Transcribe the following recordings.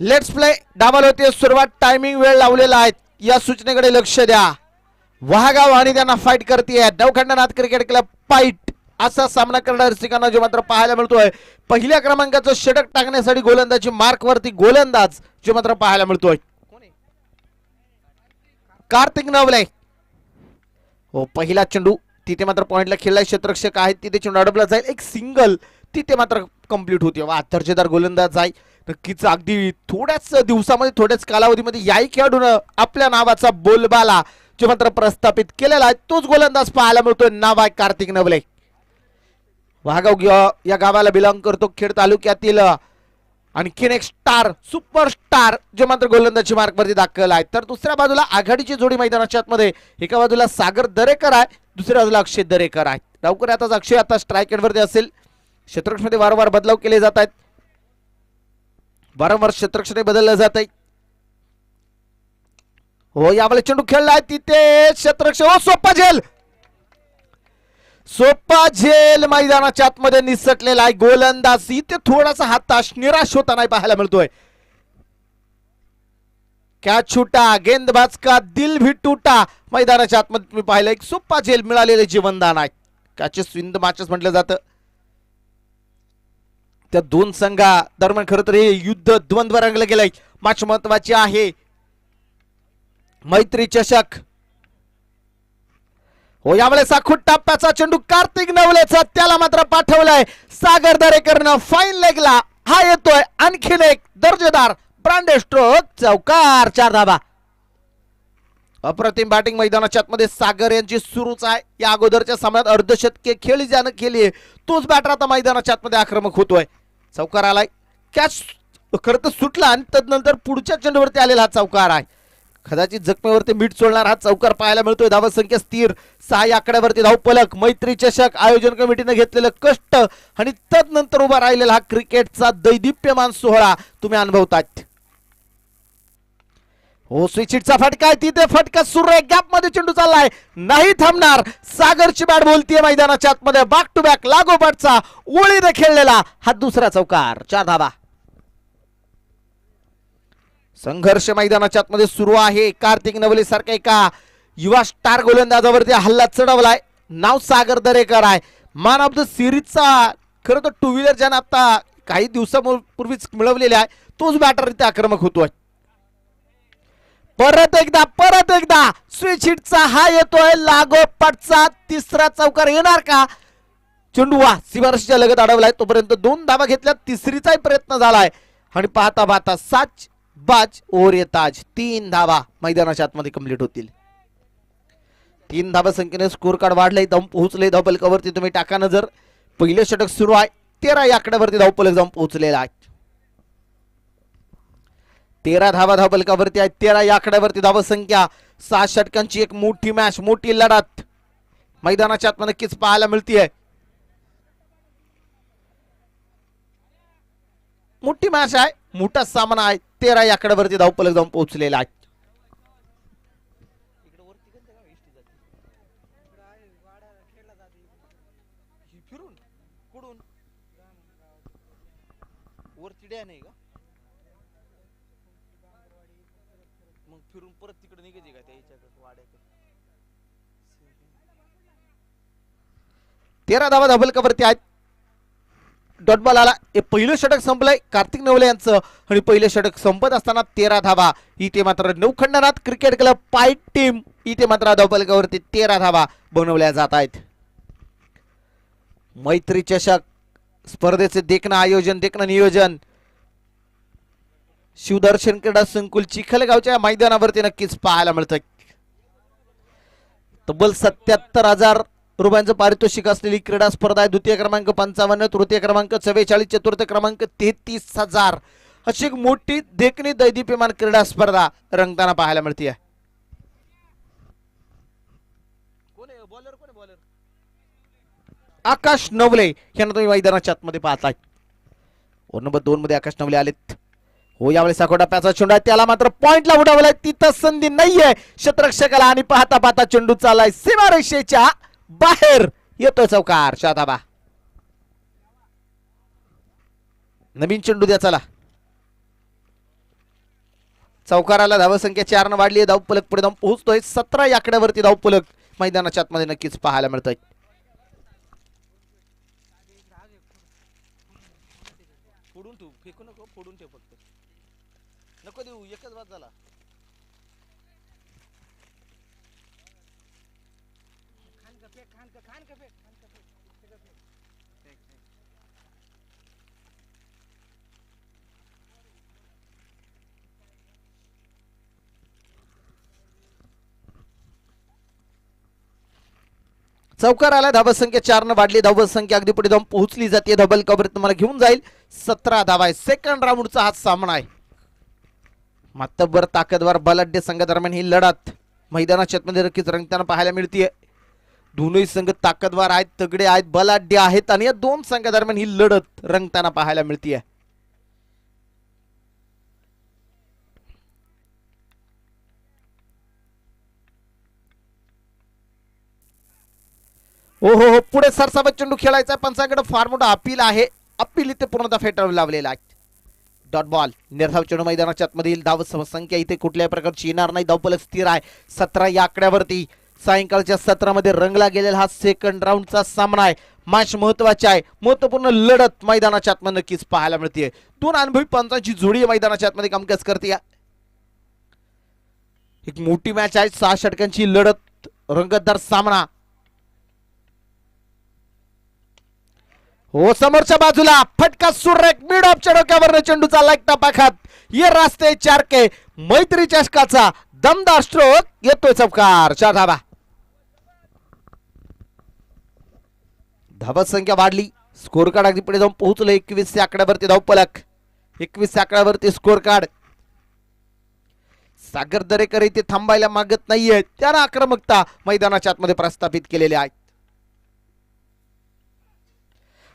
Let's play double होते सुरुवात. Timing वेळ लावलेला आहे. या सूचनेकडे लक्ष द्या. वहागाव आणि त्यांना फाईट करते. नवखंडनाथ क्रिकेट क्लब फाईट असा सामना करणाऱ्या रसिकांना जो मात्र पाहायला मिळतोय. पहिल्या क्रमांकाचं षटक टाकण्यासाठी गोलंदाजी मार्कवरती गोलंदाज जो मात्र पाहायला मिळतोय कार्तिक नवले. हो पहिला चेंडू तिथे मात्र पॉइंटला खेळलाय. क्षेत्ररक्षक आहेत तिथे चेंडू अडवला जाईल. एक सिंगल तिथे मात्र कंप्लीट होते. वा दर्जेदार गोलंदाज आहे. नक्कीच अगदी थोड्याच दिवसामध्ये थोड्याच कालावधीमध्ये याही खेळाडून आपल्या नावाचा बोलबाला जो मात्र प्रस्थापित केलेला आहे तोच गोलंदाज पाहायला मिळतोय. नाव आहे कार्तिक नवले. वाघाव या गावाला बिलॉंग करतो. खेड तालुक्यातील आणखीन एक स्टार सुपरस्टार जो मात्र गोलंदाजी मार्कवरती दाखल आहे. तर दुसऱ्या बाजूला आघाडीची जोडी मैदानाच्या आतमध्ये एका बाजूला सागर दरेकर आहे दुसऱ्या बाजूला अक्षय दरेकर आहे. डावकर आता अक्षय आता स्ट्राईक एंडवरती असेल. क्षेत्ररक्षणामध्ये वारंवार बदलाव केले जात आहेत. वारंवार क्षेत्ररक्षण बदललं जात आहे. हो यावेळी चेंडू खेळलाय तिथे क्षेत्ररक्षक. हो सोप्पा झेल. सोप्पा झेल मैदानाच्या आतमध्ये निसटलेला आहे. गोलंदाज इथे थोडासा हाताश निराश होता नाही पाहायला मिळतोय. कॅच छुटा गेंदबाज का दिल भी टूटा. मैदानाच्या आतमध्ये तुम्ही पाहिलं एक सोप्पा झेल मिळालेले जीवनदान आहे. कॅचेस विन मॅचेस म्हटलं जातं. त्या दोन संघा दरम्यान खरं तर हे युद्ध द्वंद्व रंगलं गेलंय. मॅच महत्वाची आहे. मैत्री चषक. हो यावेळेस साखूट टप्प्याचा चेंडू कार्तिक नवलेचा त्याला मात्र पाठवलाय सागर दरेकरनं फाईन लेगला. हा येतोय आणखीन एक दर्जेदार ब्रांडेड स्ट्रोक. चौकार 4 धाबा. अप्रतिम बॅटिंग मैदानाच्या आतमध्ये सागर यांची सुरूच आहे. या अगोदरच्या सामन्यात अर्धशतके खेळी ज्यानं केली आहे तोच बॅटर आता मैदानाच्या आतमध्ये आक्रमक होतोय. चौकार आलाय. कॅच खरं तर सुटला आणि तदनंतर पुढच्या चेंडूवरती आलेला हा चौकार आहे. कदाचित जखमेवरती मीठ सोडणार हा चौकार पाहायला मिळतोय. धावा संख्या स्थिर 6 आकड्यावरती धावफलक. मैत्री चषक आयोजन कमिटीने घेतलेलं कष्ट आणि तदनंतर उभा राहिलेला हा क्रिकेटचा दैदिप्यमान सोहळा तुम्ही अनुभवतात. हो स्विचिटचा फटका आहे तिथे फटका सुरू आहे. गॅप मध्ये चेंडू चाललाय नाही थांबणार. सागरची बॅट बोलतीये मैदानाच्या आतमध्ये. बॅक टू बॅक लागोपाठचा ओळीने खेळलेला हा दुसरा चौकार. 4 धावा. संघर्ष मैदानाच्या आतमध्ये सुरू आहे. कार्तिक नवले सारखा एका युवा स्टार गोलंदाजावरती हल्ला चढवलाय. नाव सागर दरेकर आहे. मॅन ऑफ द सिरीजचा खरं तर 2 व्हीलर ज्यानं आता काही दिवसापूर्वीच मिळवलेला आहे तोच बॅटर इथे आक्रमक होतोय. परत एकदा स्विच हिटचा हा येतोय. लागोपाठचा तिसरा चौकार येणार का. चेंडू वा सीमारेषेच्या लगत अडवलाय. तोपर्यंत 2 धावा घेतल्या. तिसरीचाही प्रयत्न झालाय आणि पाहता पाहता साच बाज ओव्हर येताज 3 धावा मैदानाच्या आतमध्ये कंप्लीट होतील. 3 धावा संख्येने स्कोर कार्ड वाढले. धाव पोहोचले धावपलकावरती. तुम्ही टाका नजर. पहिले षटक सुरू आहे. 13 आकड्यावरती धावपलक जाऊन पोहोचलेला आहे. 13 धावा धावपलकावरती आहेत. 13 आकड्यावरती धाव संख्या. 6 षटकांची एक मोठी मॅच मोठी लढत मैदानाच्या आतमध्ये नक्कीच पाहायला मिळतीये. मोठी मॅच आहे. मोठा सामना आहे. 13 आकड्यावरती धावपलक जाऊन पोहोचलेला आहे. मग फिरून परत तिकडे निघायचे का त्याच्या वाड्याकडे. 13 धावा धावपलकावरती आहेत. डॉट बॉल आला. हे पहिलं षटक संपलंय कार्तिक नवले यांचं आणि पहिलं षटक संपत असताना 13 धावा. इथे मात्र नवखंडनाथ क्रिकेट क्लब फाईट टीम इथे मात्र धावपलकावरती 13 धावा बनवल्या जात आहेत. मैत्री चषक स्पर्धेचे देखणं आयोजन देखणं नियोजन शिवदर्शन क्रीडा संकुल चिखलगावच्या मैदानावरती नक्कीच पाहायला मिळतं. तब्बल 77,000 रुपयांचं पारितोषिक असलेली क्रीडा स्पर्धा आहे. द्वितीय क्रमांक 55, तृतीय क्रमांक 44, चतुर्थ क्रमांक 33,000 अशी एक मोठी देखणी दैदिप्यमान क्रीडा स्पर्धा रंगताना पाहायला मिळते. आकाश नवले यांना तुम्ही मैदानाच्या आतमध्ये पाहताय. नंबर 2 मध्ये आकाश नवले आलेत. हो यावेळेस साखोटा प्याचा चेंडू आहे त्याला मात्र पॉइंटला उडवलाय. तिथं संधी नाहीये क्षेत्ररक्षकाला आणि पाहता पाहता चेंडू चाललाय सीमारेषेच्या बाहेर. येतोय चौकार. 4 धावा. नवीन चेंडू द्या चला. चौकाराला धावसंख्या 4 ने वाढली आहे. धावफलक पुढे जाऊन पोहोचतोय 17 या आकड्यावरती धावफलक मैदानाच्या आतमध्ये नक्कीच पाहायला मिळतोय. फोडून ठेव फक्त, नको देऊ, एकच बाद झाला. चौकार आला. धावसंख्या 4 ने वाढली. धावसंख्या अगदी पुढे जाऊन पोहोचली जाते. डबल कव्हर तुम्हाला घेऊन जाईल. 17 धावा आहे. सेकंड राऊंडचा हा सामना आहे. मातब्बर ताकदवार बलाढ्य संघादरम्यान ही लढत मैदानाच्या आतमध्ये नक्कीच रंगताना पाहायला मिळतीये. दोन्ही संघ ताकदवार आहेत, तगडे आहेत, बलाढ्य आहेत आणि या दोन संघादरम्यान ही लढत रंगताना पाहायला मिळतीये. हो हो हो, पुढे सरसावत चेंडू खेळायचा. पंचांकडे फार मोठा अपील आहे. अपील इथे पूर्णतः फेटाळून लावलेला आहे. Dot ball. निर्धाव चेंडू मैदानाच्या आतमधील धाव संख्या इथे कुठल्याही प्रकारची येणार नाही. धावफलक स्थिर आहे 17 या आकड्यावरती. सायंकाळच्या सत्रामध्ये रंगला गेलेला हा सेकंड राऊंडचा सामना आहे. मॅच महत्वाची आहे. महत्वपूर्ण लढत मैदानाच्या आतमध्ये नक्कीच पाहायला मिळते. दोन अनुभवी पंचांची जोडी मैदानाच्या आतमध्ये कामकाज करते. एक मोठी मॅच आहे. 6 षटकांची लढत, रंगतदार सामना. हो, समोरच्या बाजूला फटका सुरेख मिड ऑफच्या डोक्यावर चेंडू चालला एक टपाखात. ये रास्ते 4 के मैत्री चषकाचा दमदार स्ट्रोक. येतोय चौकार. 4 धावा. धावा संख्या वाढली. स्कोर कार्ड अगदी पुढे जाऊन पोहोचलो 21 आकड्यावरती धावफलक. 21 आकड्यावरती स्कोर कार्ड. सागर दरेकर इथे थांबायला मागत नाहीये. त्यानं आक्रमकता मैदानाच्या आतमध्ये प्रस्थापित केलेली आहे.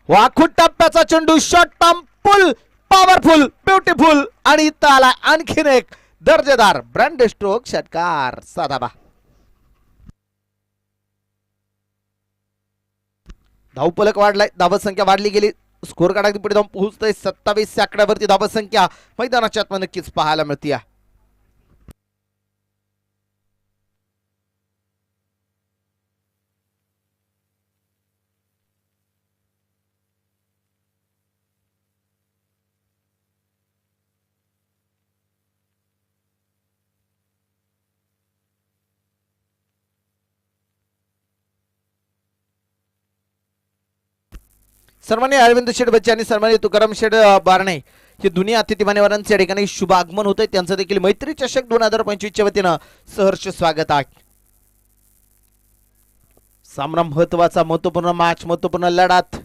वाखूट टप्प्याचा चेंडू. शॉर्ट टर्म पुल, पॉवरफुल, ब्युटिफुल आणि इथं आला आणखीन एक दर्जेदार ब्रँड स्ट्रोक. षटकार. 6 धावा. धावफलक वाढलाय. धावसंख्या वाढली गेली. स्कोर कार्ड अगदी पुढे जाऊन पोहोचतोय 27 आकड्यावरती धावसंख्या मैदानाच्या आतमध्ये नक्कीच पाहायला मिळते. सन्मान्य अरविंद शेठ बच्चे आणि सन्मान्य तुकाराम शेठ बारणे हे दोन्ही अतिथी मान्यवरांचे या ठिकाणी शुभ आगमन होतंय. त्यांचं देखील मैत्री चषक 2025च्या वतीनं सहर्ष स्वागत आहे. सामना महत्वाचा, महत्वपूर्ण मॅच, महत्वपूर्ण लढत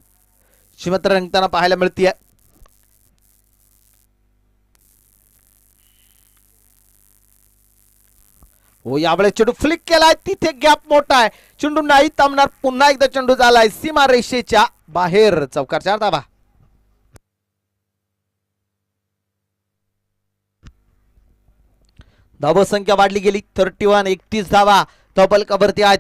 श्रीमंत रंगताना पाहायला मिळते. हो, यावेळेस चेंडू फ्लिक केलाय. तिथे गॅप मोठा आहे. चेंडू नाही थांबणार. पुन्हा एकदा चेंडू झालाय सीमा रेषेच्या बाहेर. चौकार. 4 धावा. धावसंख्या वाढली गेली. 31 धावा धावफलकावरती आहेत.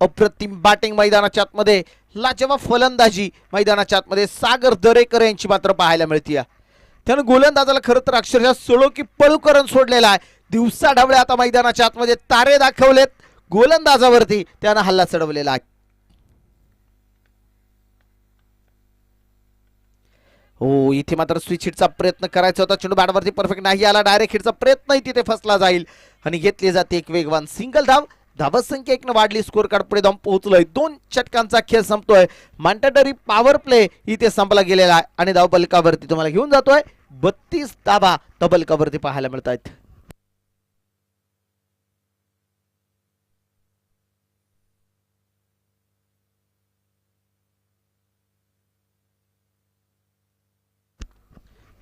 अप्रतिम बॅटिंग मैदानाच्या आतमध्ये, लाजवाब फलंदाजी मैदानाच्या आतमध्ये सागर दरेकर यांची मात्र पाहायला मिळते. त्यानं गोलंदाजाला खरं तर अक्षरशः सोडो की पळू करून सोडलेला आहे. दिवसा ढवळे आता मैदानाच्या आतमध्ये तारे दाखवलेत. गोलंदाजावरती त्यानं हल्ला चढवलेला आहे. हो, इथे मात्र स्विच हिटचा प्रयत्न करायचा होता. चेंडू बॅटवरती परफेक्ट नाही आला. डायरेक्ट हिटचा प्रयत्नही तिथे फसला जाईल आणि घेतली जाते एक वेगवान सिंगल धाव. धावसंख्या 1 ने वाढली. स्कोर कार्ड पुढे जाऊन पोहोचलोय. 2 षटकांचा खेळ संपतोय. मॅन्डेटरी पॉवर प्ले इथे संपला गेलेला आहे आणि धावफलकावरती तुम्हाला घेऊन जातोय 32 धावा धावफलकावरती पाहायला मिळत आहेत.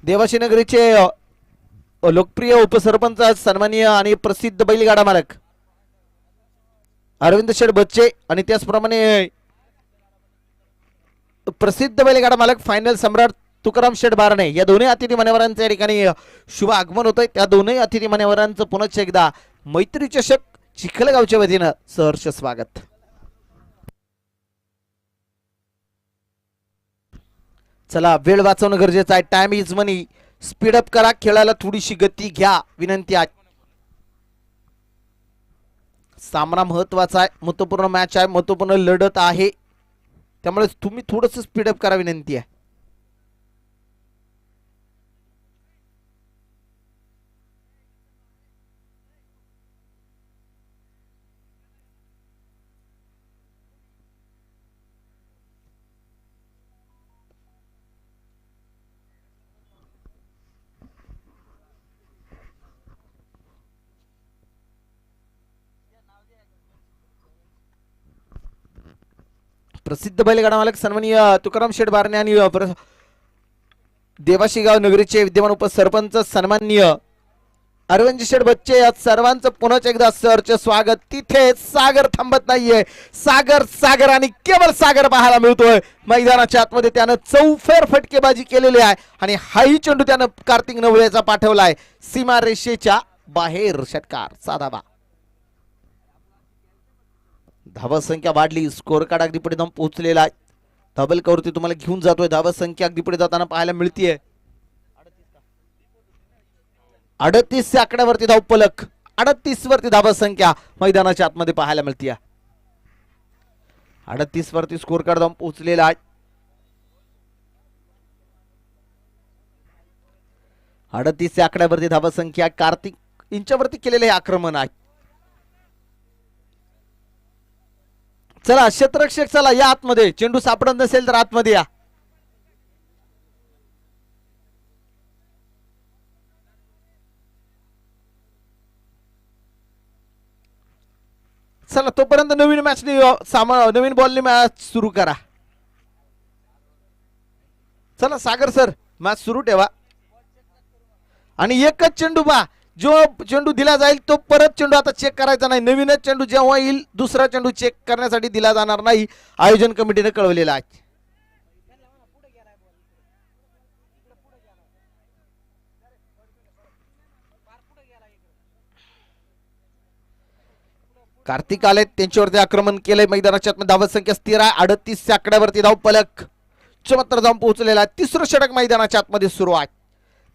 देवाशी नगरीचे लोकप्रिय उपसरपंच सन्माननीय आणि प्रसिद्ध बैलगाडा मालक अरविंद शेठ बच्चे आणि त्याचप्रमाणे प्रसिद्ध बैलगाडा मालक फायनल सम्राट तुकाराम शेठ बारणे या दोन्ही अतिथी मान्यवरांच्या या ठिकाणी शुभ आगमन होतंय. त्या दोन्ही अतिथी मान्यवरांचं पुन्हा एकदा मैत्री चषक चिखलगावच्या वतीनं सहर्ष स्वागत. चला, वेळ वाचवणं गरजेचं आहे. Time is money. स्पीडअप करा, खेळाला थोडीशी गती घ्या विनंती आहे. सामना महत्वाचा आहे, महत्वपूर्ण मॅच आहे, महत्वपूर्ण लढत आहे, त्यामुळे तुम्ही थोडंसं स्पीडअप करा विनंती आहे. प्रसिद्ध बैलगाडा मालक सन्माननीय तुकाराम शेठ बारणे आणि देवाशीगाव नगरीचे विद्यमान उपसरपंच सन्माननीय अरविंद शेठ बच्चे या सर्वांचं पुन्हा एकदा सरचे स्वागत. तिथे सागर थांबत नाहीये, सागर सागर आणि केवळ सागर पाहायला मिळतोय मैदानाच्या आतमध्ये. त्यानं चौफेर फटकेबाजी केलेली आहे आणि हाही चेंडू त्यानं कार्तिक नवळेचा पाठवलाय सीमा रेषेच्या बाहेर. षटकार साधाबा. धावा संख्या वाढली, स्कोर कार्ड अगदी पुढे जाऊन पोहोचलेला आहे. डबल कवरती तुम्हाला घेऊन जातोय. धावा संख्या अगदी पुढे जाताना पाहायला मिळतीये. 38 आकड्यावरती धावपलक, 38 वरती धावा संख्या मैदानाच्या आतमध्ये पाहायला मिळते. 38 वरती स्कोर कार्ड जाऊन पोहोचलेला आहे. 38 आकड्यावरती धावा संख्या. कार्तिक इंच्यावरती केलेले हे आक्रमण आहे. चला क्षेत्ररक्षक चला या आतमध्ये, चेंडू सापडत नसेल तर आतमध्ये या. चला तोपर्यंत नवीन मॅच नवीन बॉलने मॅच सुरू करा. चला सागर सर मॅच सुरू ठेवा. आणि एकच चेंडू बा, जो चेंडू दिला जाईल तो परत चेंडू आता चेक करायचा नाही. नवीनच चेंडू जेव्हा येईल दुसरा चेंडू चेक करण्यासाठी दिला जाणार नाही, आयोजन कमिटीने कळवलेला आहे. कार्तिक आले, त्यांच्यावरती आक्रमण केलंय. मैदानाच्या धावत संख्या स्थिर आहे. 38 आकड्यावरती धाव पलक मात्र जाऊन पोहोचलेला आहे. तिसरं षटक मैदानाच्या आतमध्ये सुरू आहे.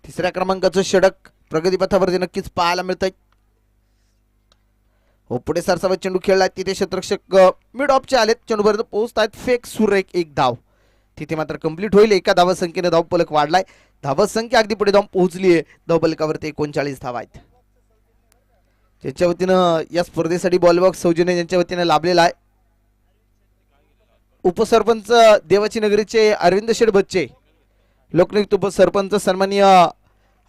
तिसऱ्या क्रमांकाचं षटक प्रगतीपथावरती नक्कीच पाहायला मिळतंय. हो पुढे सरसावत चेंडू खेळलाय, तिथे क्षेत्ररक्षक मिड ऑफचे आलेत, चेंडूपर्यंत पोहोचतायत. फेक सुरेख एक धाव तिथे मात्र कंप्लीट होईल. एका धावत संख्येने धाव पलक वाढलाय. धावत संख्या अगदी पुढे जाऊन पोहोचली आहे. धाव पलकावरती 39 धावा आहेत. ज्यांच्या वतीनं या स्पर्धेसाठी बॉलबॉक्स सौजन्य ज्यांच्या वतीने लाभलेला आहे, उपसरपंच देवाची नगरीचे अरविंद शेठ बच्चे, लोकनियुक्त उपसरपंच सन्माननीय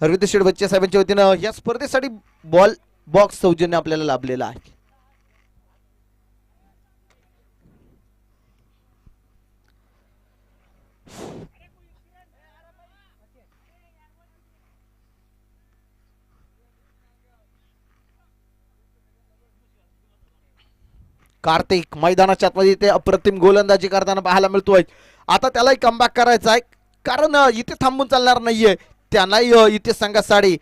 अरविंद शेठ बच्चे साहेबांच्या वतीनं या स्पर्धेसाठी बॉल बॉक्स सौजन्य आपल्याला लाभलेला आहे. कार्तिक मैदानाच्या आतमध्ये ते अप्रतिम गोलंदाजी करताना पाहायला मिळतोय. आता त्यालाही कमबॅक करायचा आहे, कारण इथे थांबून चालणार नाहीये. त्यांनाही इथे संघासाठी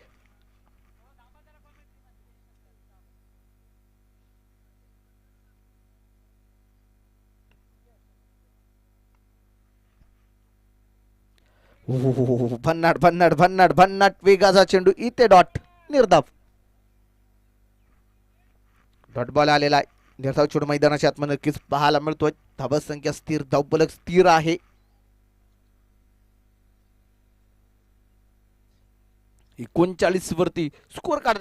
भन्नाट भन्नाट भन्नाट भन्नाट वेगाचा चेंडू, इथे डॉट निर्धाव. डॉट बॉल आलेला आहे. निर्धाव चेंडू मैदानाच्या आतमध्ये नक्कीच पाहायला मिळतोय. धावत संख्या स्थिर, धावपलक स्थिर आहे. 39 वरती स्कोर कार्ड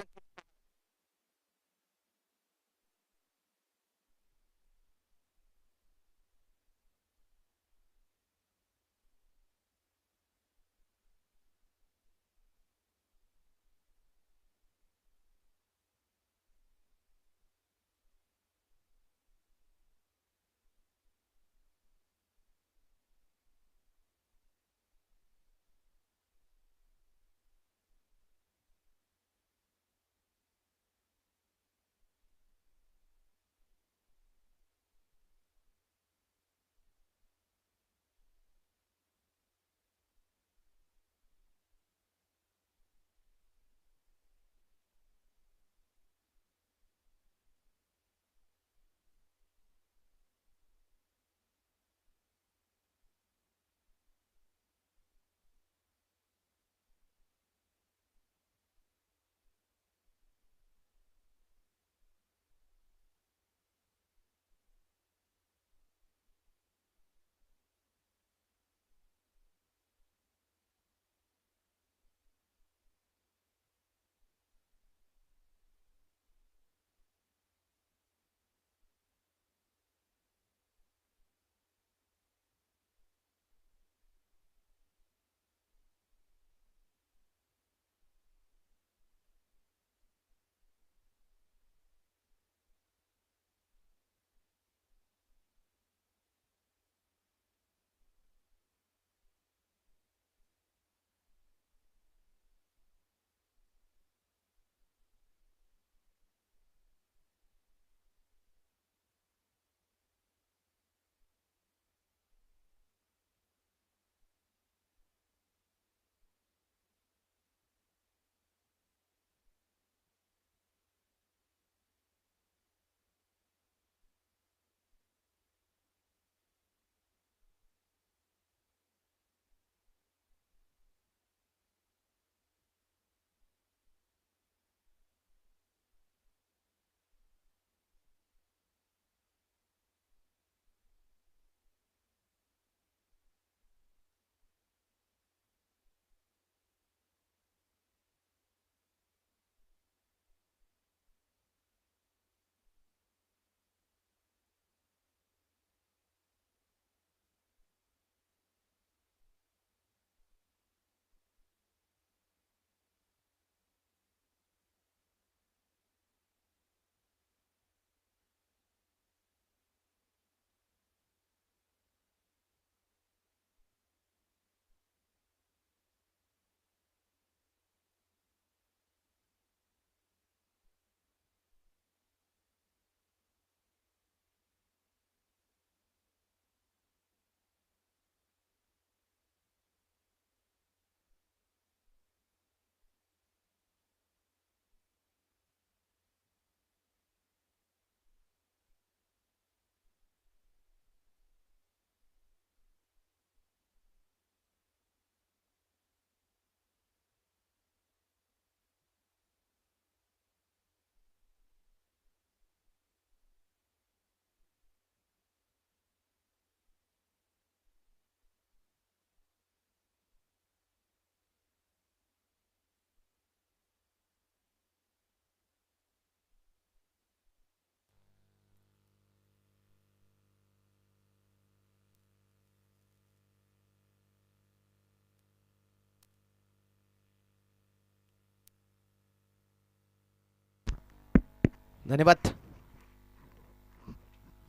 धन्यवाद.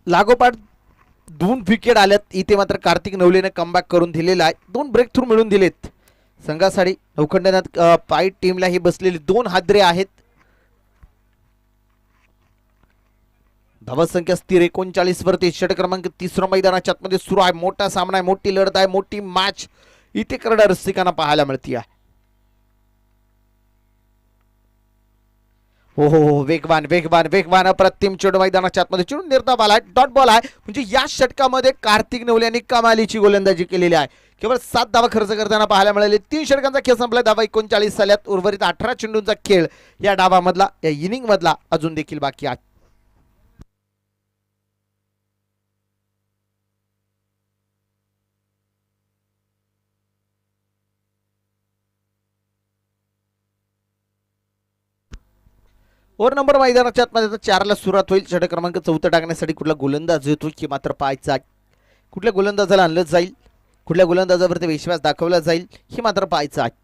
लागोपाठ 2 विकेट आल्यात. इथे मात्र कार्तिक नवलेने कमबॅक करून दिलेला आहे. 2 ब्रेक थ्रू मिळून दिलेत संघासाठी. नौखंडनाथ पाईट टीमला ही बसलेली 2 हादरे आहेत. धावसंख्या स्थिर 39 वरती. षटक क्रमांक 3 मैदानाच्या आतमध्ये सुरू आहे. मोठा सामना आहे, मोठी लढत आहे, मोठी मॅच इथे करडा रसिकांना पाहायला मिळते आहे. हो हो हो, वेगवान वेगवान वेगवान अप्रतिम चेंडू मैदानाच्या आतमध्ये चिडून निर्धाव आलाय. डॉट बॉल आहे. म्हणजे या षटकामध्ये कार्तिक नवले यांनी कमालीची गोलंदाजी केलेली आहे. केवळ 7 धावा खर्च करताना पाहायला मिळाले. 3 षटकांचा खेळ संपला. धावा 39 झाल्यात. उर्वरित 18 चेंडूंचा खेळ या डावामधला, या इनिंग मधला अजून देखील बाकी आहे. ओव्हर नंबर मैदानाच्या आतमध्ये 4ला सुरुवात होईल. षटक क्रमांक 4 टाकण्यासाठी कुठला गोलंदाज येतो की मात्र पाहायचा. कुठल्या गोलंदाजाला आणलं जाईल, कुठल्या गोलंदाजावरती विश्वास दाखवला जाईल हे मात्र पाहायचं आहे.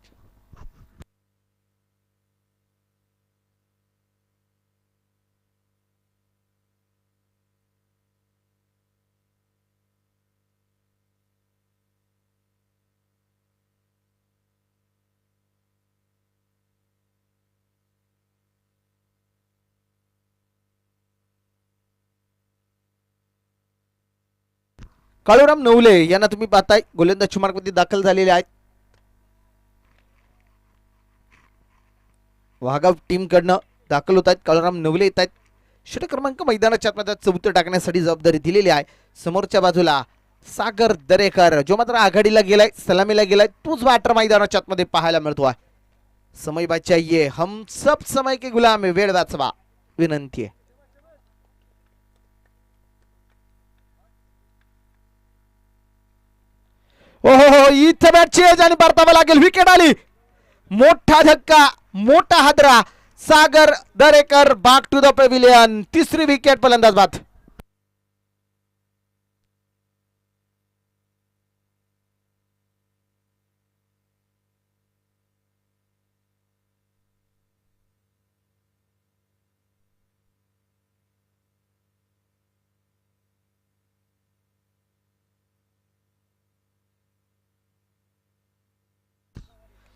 काळूराम नवले यांना तुम्ही पाहताय गोलंदाज मार्कमध्ये दाखल झालेले आहेत. वाघाव टीम कडनं दाखल होत आहेत. काळूराम नवले येत आहेत. षटक क्रमांक मैदानाच्या आतमध्ये 4 टाकण्यासाठी जबाबदारी दिलेली आहे. समोरच्या बाजूला सागर दरेकर जो मात्र आघाडीला गेलाय, सलामीला गेलाय, तोच बॅटर मैदानाच्या आतमध्ये पाहायला मिळतो आहे. समय बचाइए, हम सब समय के गुलाम है, वेळ वाचवा विनंती आहे. ओहो, इथं बॅट चेंज आणि परतावा लागेल. विकेट आली. मोठा धक्का, मोठा हादरा. Sagar Darekar back to the pavilion. 3री विकेट फलंदाज बाद.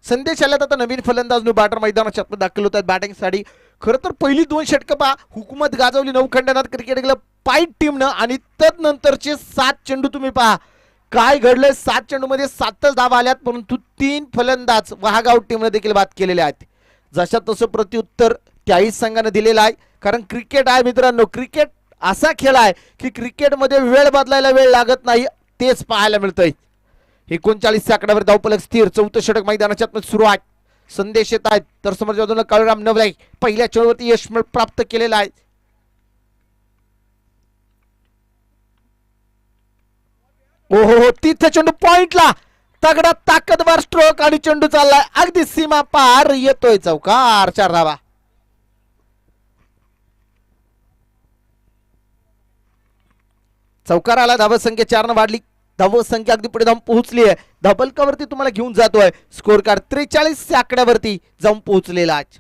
संदेश आल्यात आता नवीन फलंदाज बॅटर मैदानाच्या आतमध्ये दाखल होत आहेत बॅटिंगसाठी. खरं तर पहिली 2 षटकं पहा हुकूमत गाजवली नौखंडनाथ क्रिकेट क्लब पाईट टीमनं आणि तदनंतरचे 7 चेंडू तुम्ही पहा काय घडलंय. 7 चेंडूमध्ये 7च धावा आल्यात, परंतु 3 फलंदाज वहागाव टीमने देखील बाद केलेले आहेत. जशा तसं प्रत्युत्तर त्याही संघाने दिलेलं आहे. कारण क्रिकेट आहे मित्रांनो, क्रिकेट असा खेळ आहे की क्रिकेटमध्ये वेळ बदलायला वेळ लागत नाही, तेच पाहायला मिळतंय. 39 आकड्यावर धावफलक स्थिर. 4थं षटक मैदानाच्या आतमध्ये सुरू आहे. संदेश येत आहेत तर समोरच्या बाजूला काळूराम नवले पहिल्या चेंडूवरती यश प्राप्त केलेलं आहे. ओहो, तिथे चेंडू पॉइंटला, तगडा ताकदवार स्ट्रोक आणि चेंडू चाललाय अगदी सीमा पार, येतोय चौकार. 4 धावा. चौकार आला. धावसंख्या 4 वाढली. धावसंख्या अगदी पुढे जाऊन पोहोचली आहे. धबलकावरती तुम्हाला घेऊन जातोय. स्कोर कार्ड 43 आकड्यावरती जाऊन पोहोचलेला आहे.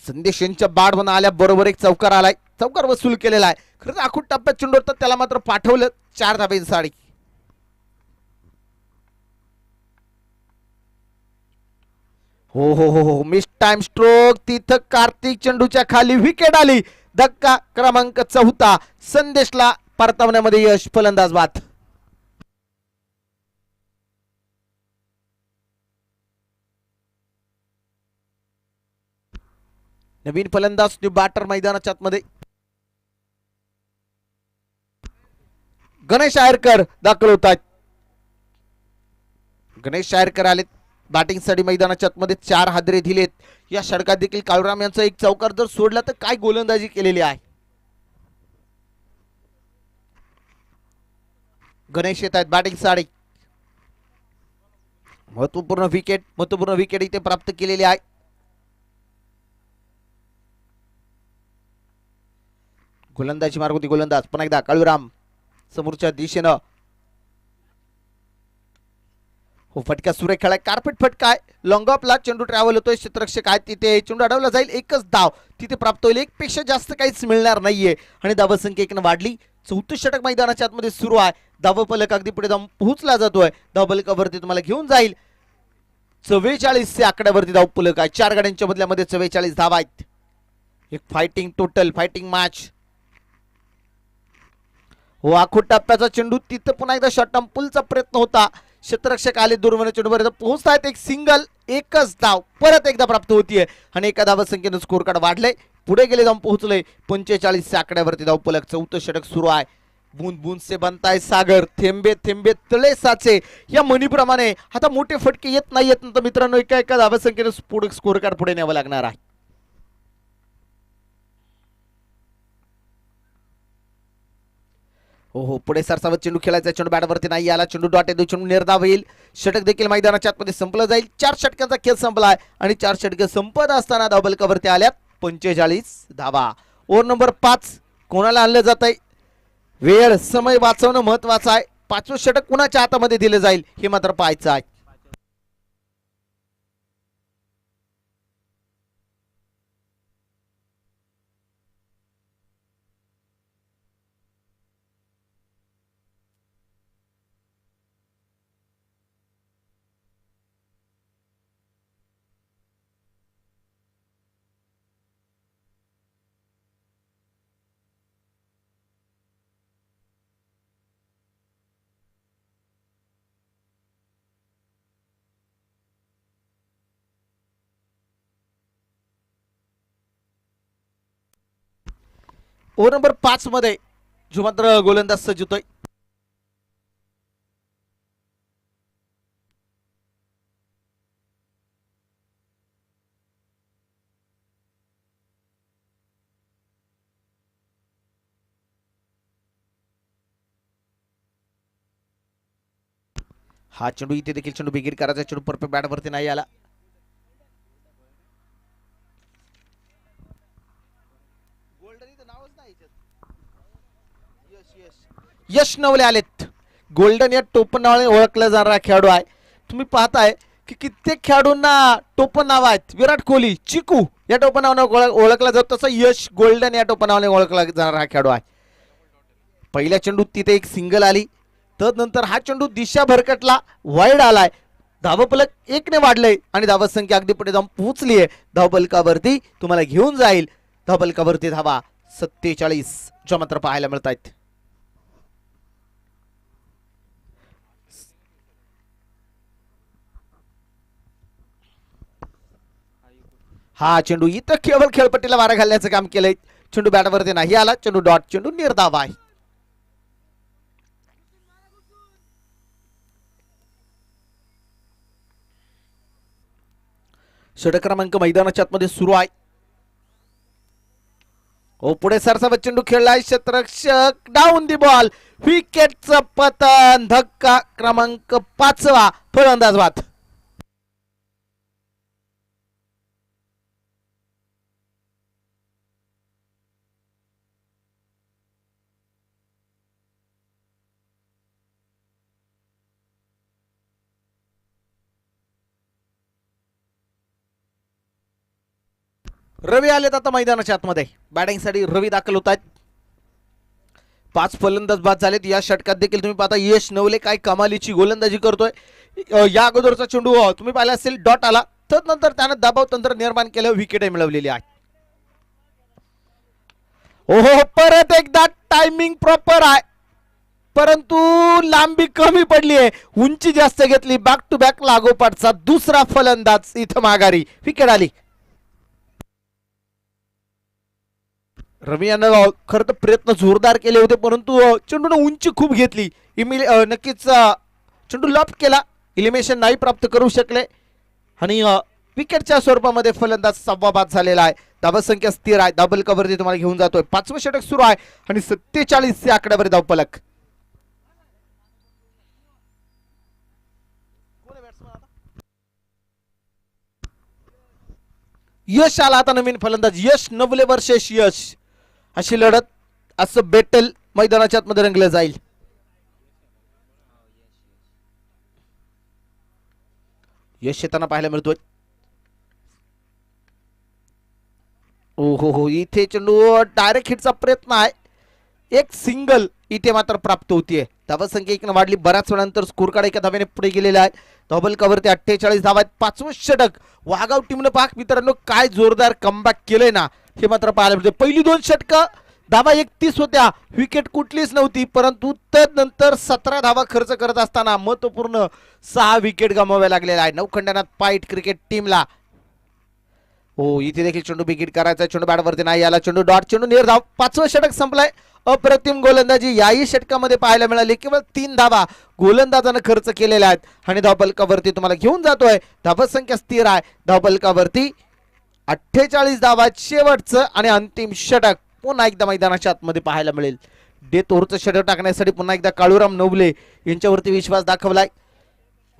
संदेश यांच्या बाद होऊन आल्याबरोबर एक चौकार आलाय. चौकार वसूल केलेला आहे. खरंच आखूड टप्प्यात चेंडू होता, त्याला मात्र पाठवलं. 4 धाब्यांसाठी. हो हो हो हो, मिस टाइम स्ट्रोक. तिथं कार्तिक चेंडूच्या खाली विकेट आली. धक्का क्रमांक 4. संदेशला परतावण्यामध्ये यश. फलंदाज बाद. नवीन फलंदाज बॅटर मैदानाच्या आतमध्ये गणेश आयरकर दाखल होत आहेत. गणेश आयरकर आलेत बॅटिंगसाठी मैदानाच्या आतमध्ये. 4 हादरे दिलेत. या षटकात देखील काळूराम यांचा एक चौकार जर सोडला तर काय गोलंदाजी केलेली आहे. गणेश येत आहेत बॅटिंगसाठी. महत्वपूर्ण विकेट इथे प्राप्त केलेली आहे. गोलंदाजी मार्ग होती. गोलंदाज पुन्हा एकदा काळूराम समोरच्या दिशेनं. हो फटका सुरेख खेळाय, कार्पेट फटका आहे, लॉंग ऑफला चेंडू ट्रॅव्हल होतोय, क्षेत्ररक्षक आहे तिथे, चेंडू अडवला जाईल, एकच धाव तिथे प्राप्त होईल, एक पेक्षा जास्त काहीच मिळणार नाहीये आणि धावसंख्या एकनं वाढली. चौथं षटक मैदानाच्या आतमध्ये सुरू आहे, धावफलक अगदी पुढे जाऊन पोहोचला जातोय, धावफलकावरती तुम्हाला घेऊन जाईल. 44 आकड्यावरती धावफलक आहे, 4 गाड्यांच्या बदल्यामध्ये 44 धावा आहेत. एक फायटिंग टोटल फायटिंग मॅच. हो आखूट टप्प्याचा चेंडू, तिथं पुन्हा एकदा शॉर्ट पुलचा प्रयत्न होता, क्षेत्ररक्षक आले दूरवर, चेंडूपर्यंत पोहोचतायत, एक सिंगल, एकच धाव परत एकदा प्राप्त होतीये आणि एका धावसंख्येनं स्कोर कार्ड वाढलंय, पुढे गेले जाऊन पोहोचले 45 आकड्यावरती धावफलक. चौथं षटक सुरू आहे, बूंद बूंद से बनताय सागर, थेंबे थेंबे तळे साचे, या म्हणीप्रमाणे आता मोठे फटके येत नाही येत, तर मित्रांनो एका एका धावसंख्येनं पुढे स्कोर कार्ड पुढे न्यावं लागणार आहे. हो हो पुढे सरसावत चेंडू खेळायचा, चेंडू बॅटवरती नाही आला, चेंडू डॉट येतो, चेंडू निर्धाव होईल, षटक देखील मैदानाच्या आतमध्ये संपलं जाईल. 4 षटकांचा खेळ संपलाय आणि 4 षटक संपत असताना धावफलकावरती आल्यात 45 धावा. ओव्हर नंबर 5 कोणाला आणलं जात आहे, वेळ समय वाचवणं महत्वाचं आहे. 5वं षटक कुणाच्या हातामध्ये दिलं जाईल हे मात्र पाहायचं आहे. ओव्हर नंबर 5 मध्ये जो मात्र गोलंदाज सज्ज होतोय, हा चेंडू इथे देखील चेंडू बिगिर करायचा, चेंडू परफेक्ट बॅटवरती नाही आला. यश नवले आलेत, गोल्डन या टोपण नावाने ओळखला जाणारा खेळाडू आहे. तुम्ही पाहताय की कित्येक खेळाडूंना टोपण नाव आहेत, विराट कोहली, चिकू या टोपण नावाने ओळखला जातो, तसं यश गोल्डन या टोपण नावाने ओळखला जाणारा हा खेळाडू आहे. पहिल्या चेंडूत तिथे एक सिंगल आली, तदनंतर हा चेंडू दिशा भरकटला, वाईड आलाय, धावफलक 1 ने वाढलंय आणि धावसंख्या अगदी पुढे जाऊन पोहोचलीये, धावफलकावरती तुम्हाला घेऊन जाईल. धावफलकावरती धावा 47 जो मात्र पाहायला मिळत आहेत. हा चेंडू इथं केवळ खेळपट्टीला वारा घालण्याचं काम केलंय, चेंडू बॅटवरती नाही आला, चेंडू डॉट, चेंडू निर्धाव आहे. षटक क्रमांक मैदानाच्या आतमध्ये सुरू आहे. हो पुढे सरसावत चेंडू खेळलाय, क्षेत्ररक्षक डाऊन दी बॉल, विकेटचं पतन, धक्का क्रमांक 5वा फलंदाज बाद. रवी आलेत आता मैदानाच्या आतमध्ये, बॅटिंगसाठी रवी दाखल होत आहेत. 5 फलंदाज बाद झालेत या षटकात देखील. तुम्ही पाहता यश नवले काय कमालीची गोलंदाजी करतोय. या अगोदरचा चेंडू तुम्ही पाहिला असेल डॉट आला, तदनंतर त्यानं दबाव तंत्र निर्माण केलं, विकेट मिळवलेली आहे. ओहो परत एकदा टायमिंग प्रॉपर आहे, परंतु लांबी कमी पडली आहे, उंची जास्त घेतली, बॅक टू बॅक लागोपाठचा दुसरा फलंदाज इथं माघारी, विकेट आली. रवी यानं खरं तर प्रयत्न जोरदार केले होते, परंतु चेंडूने उंची खूप घेतली, नक्कीच चेंडू लॉफ्ट केला, इलिमिनेशन नाही प्राप्त करू शकले आणि विकेटच्या स्वरूपामध्ये फलंदाज 6वा बाद झालेला आहे. धावसंख्या स्थिर आहे, धावफलकावरती तुम्हाला घेऊन जातोय. 5वं षटक सुरू आहे आणि 47 या आकड्यावर धावफलक. यश आला आता नवीन फलंदाज, यश नवले वर्षेश यश, अशी लढत असं बेटल मैदानाच्या आतमध्ये रंगलं जाईल. यश येताना पाहायला मिळतोय. हो इथे चेंडू डायरेक्ट हिटचा प्रयत्न आहे. एक सिंगल इथे मात्र प्राप्त होतीये. धावसंख्या एक वाढली. बऱ्याच वेळानंतर स्कोर कार्ड एका धाव्याने पुढे गेलेला आहे. डबल कव्हर ते 48 धावा आहेत. 5वं षटक वाघाव टीमनं पाक मित्रांनो काय जोरदार कमबॅक केलंय ना हे मात्र पाहायला मिळते. पहिली 2 षटकं धावा 31 होत्या. विकेट कुठलीच नव्हती, परंतु नंतर 17 धावा खर्च करत असताना महत्वपूर्ण 6 विकेट गमाव्या लागलेला आहे नवखंडानाथ पाईट क्रिकेट टीमला. हो इथे देखील चेंडू बिगिट करायचा. चेंडू बॅटवरती नाही आला. चेंडू डॉट. चेंडू नेर धाव. 5वं षटक संपलंय. अप्रतिम गोलंदाजी याही षटकामध्ये पाहायला मिळाली. केवळ 3 धावा गोलंदाजानं खर्च केलेल्या आहेत आणि धावफलकावरती तुम्हाला घेऊन जातोय. धावसंख्या स्थिर आहे. धावफलकावरती 48 धावा. शेवटचं आणि अंतिम षटक पुन्हा एकदा मैदानाच्या आतमध्ये पाहायला मिळेल. डेथ ओव्हरचं षटक टाकण्यासाठी पुन्हा एकदा काळूराम नवले यांच्यावरती विश्वास दाखवलाय.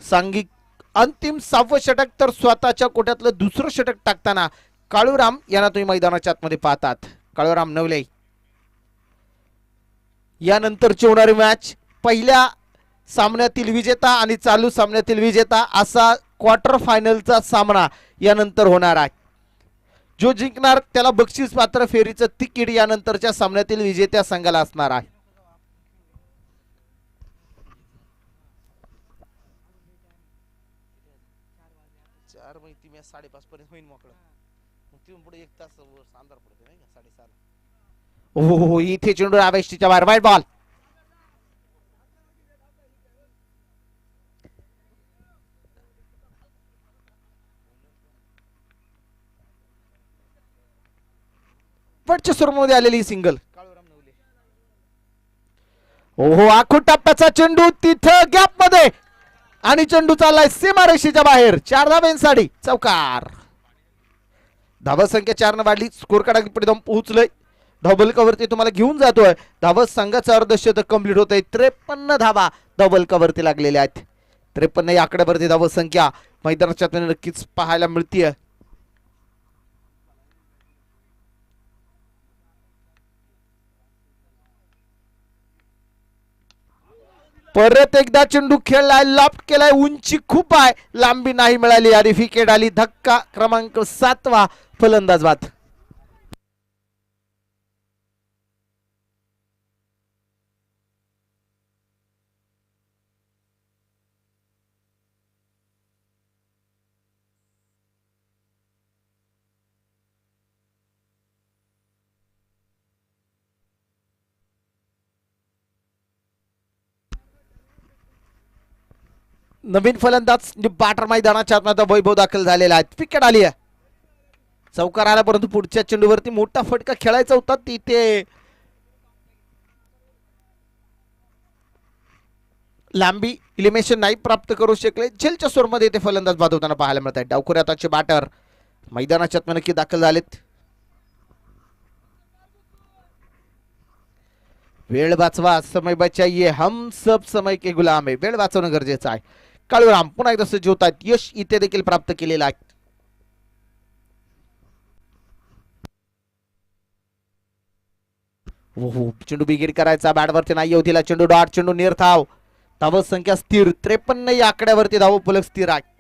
सांघिक अंतिम 6वं षटक तर स्वतःच्या कोट्यातलं दुसरं षटक टाकताना काळूराम यांना तुम्ही मैदानाच्या आतमध्ये पाहतात. काळूराम नवले यानंतरची होणारी मॅच पहिल्या सामन्यातील विजेता आणि चालू सामन्यातील विजेता असा क्वार्टर फायनलचा सामना यानंतर होणार आहे. जो जिंकणार त्याला बक्षीस पात्र फेरीचं तिकीट यानंतरच्या सामन्यातील विजेत्या संघाला असणार आहे. चार माहिती मी 5:30 पर्यंत होईल मोकळं. तिथून पुढे 1 तास अंधार पडते नाही का 6:30. हो इथे चेंडू आवेष्टीच्या बाहेर. वाईट बॉल. पटच्या स्वरूपामध्ये आलेली सिंगल. हो आखूड टप्प्याचा चेंडू तिथं गॅप मध्ये आणि चेंडू चाललाय सीमारेषेच्या बाहेर. 4 धाब्यांसाठी चौकार. धावसंख्या 4 ने वाढली. स्कोर कार्ड पुढे जाऊन पोहोचलंय. डबल कव्हरती तुम्हाला घेऊन जातोय. धावत संघाचं अर्धशतक कंप्लीट होत आहे. 53 धावा डबल कव्हरती लागलेल्या आहेत. 53 या आकड्यावरती धावसंख्या मैदानाच्या नक्कीच पाहायला मिळतीये. परत एकदा चेंडू खेळलाय. लॉफ्ट केलाय. उंची खूप आहे. लांबी नाही मिळाली आणि विकेट आली. धक्का क्रमांक 7वा फलंदाज बाद. नवीन फलंदाज बाटर मैदानाच्या आतमध्ये वैभव दाखल झालेला आहे. विकेट आली आहे. चौकार आला, परंतु पुढच्या चेंडूवरती मोठा फटका खेळायचा होता. तिथे लांबी इलिमिनेशन नाही प्राप्त करू शकले. झेलच्या स्वरूपामध्ये ते फलंदाज बाद होताना पाहायला मिळत आहे. डावखुरे आताचे बॅटर मैदानाच्या आतमध्ये नक्की दाखल झालेत. वेळ वाचवा. समय बचाइये, हम सब समय के गुलाम आहे. वेळ वाचवणं गरजेचं आहे. काळूराम पुन्हा एकदा सज्ज होत आहेत. यश इथे देखील प्राप्त केलेलं आहे. हो चेंडू बिगिट करायचा. बॅटवरती नाही येऊ दिला. चेंडू डॉट. चेंडू निर्धाव. धाव संख्या स्थिर. 53 या आकड्यावरती धाव फलक स्थिर आहे.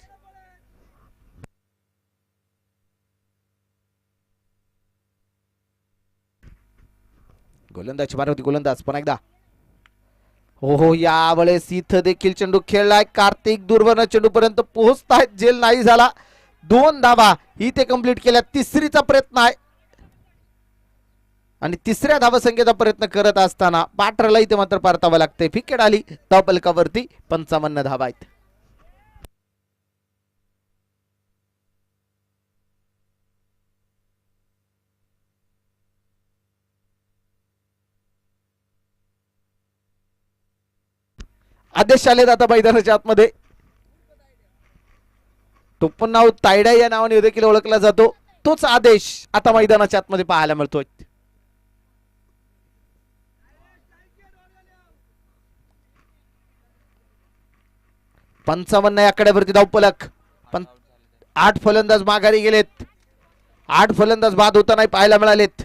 गोलंदाज बार होती. गोलंदाज पुन्हा एकदा. हो यावेळेस इथं देखील चेंडू खेळलाय. कार्तिक दुर्वर्ण चेंडू पर्यंत पोहोचतायत. झेल नाही झाला. 2 धावा इथे कंप्लीट केल्या. तिसरीचा प्रयत्न आहे आणि तिसऱ्या धावसंख्येचा प्रयत्न करत असताना बॅटरला इथे मात्र परतावं लागतंय. विकेट आली. धावफलकावरती 55 धावा आहेत. आदेश आले आता मैदानाच्या आतमध्ये. टोपण नाव तायडा या नावाने देखील ओळखला जातो. तोच आदेश आता मैदानाच्या आतमध्ये पाहायला मिळतोय. पंचावन्न या आकड्यावरती धावफलक. पण 8 फलंदाज माघारी गेलेत. 8 फलंदाज बाद होताना पाहायला मिळालेत.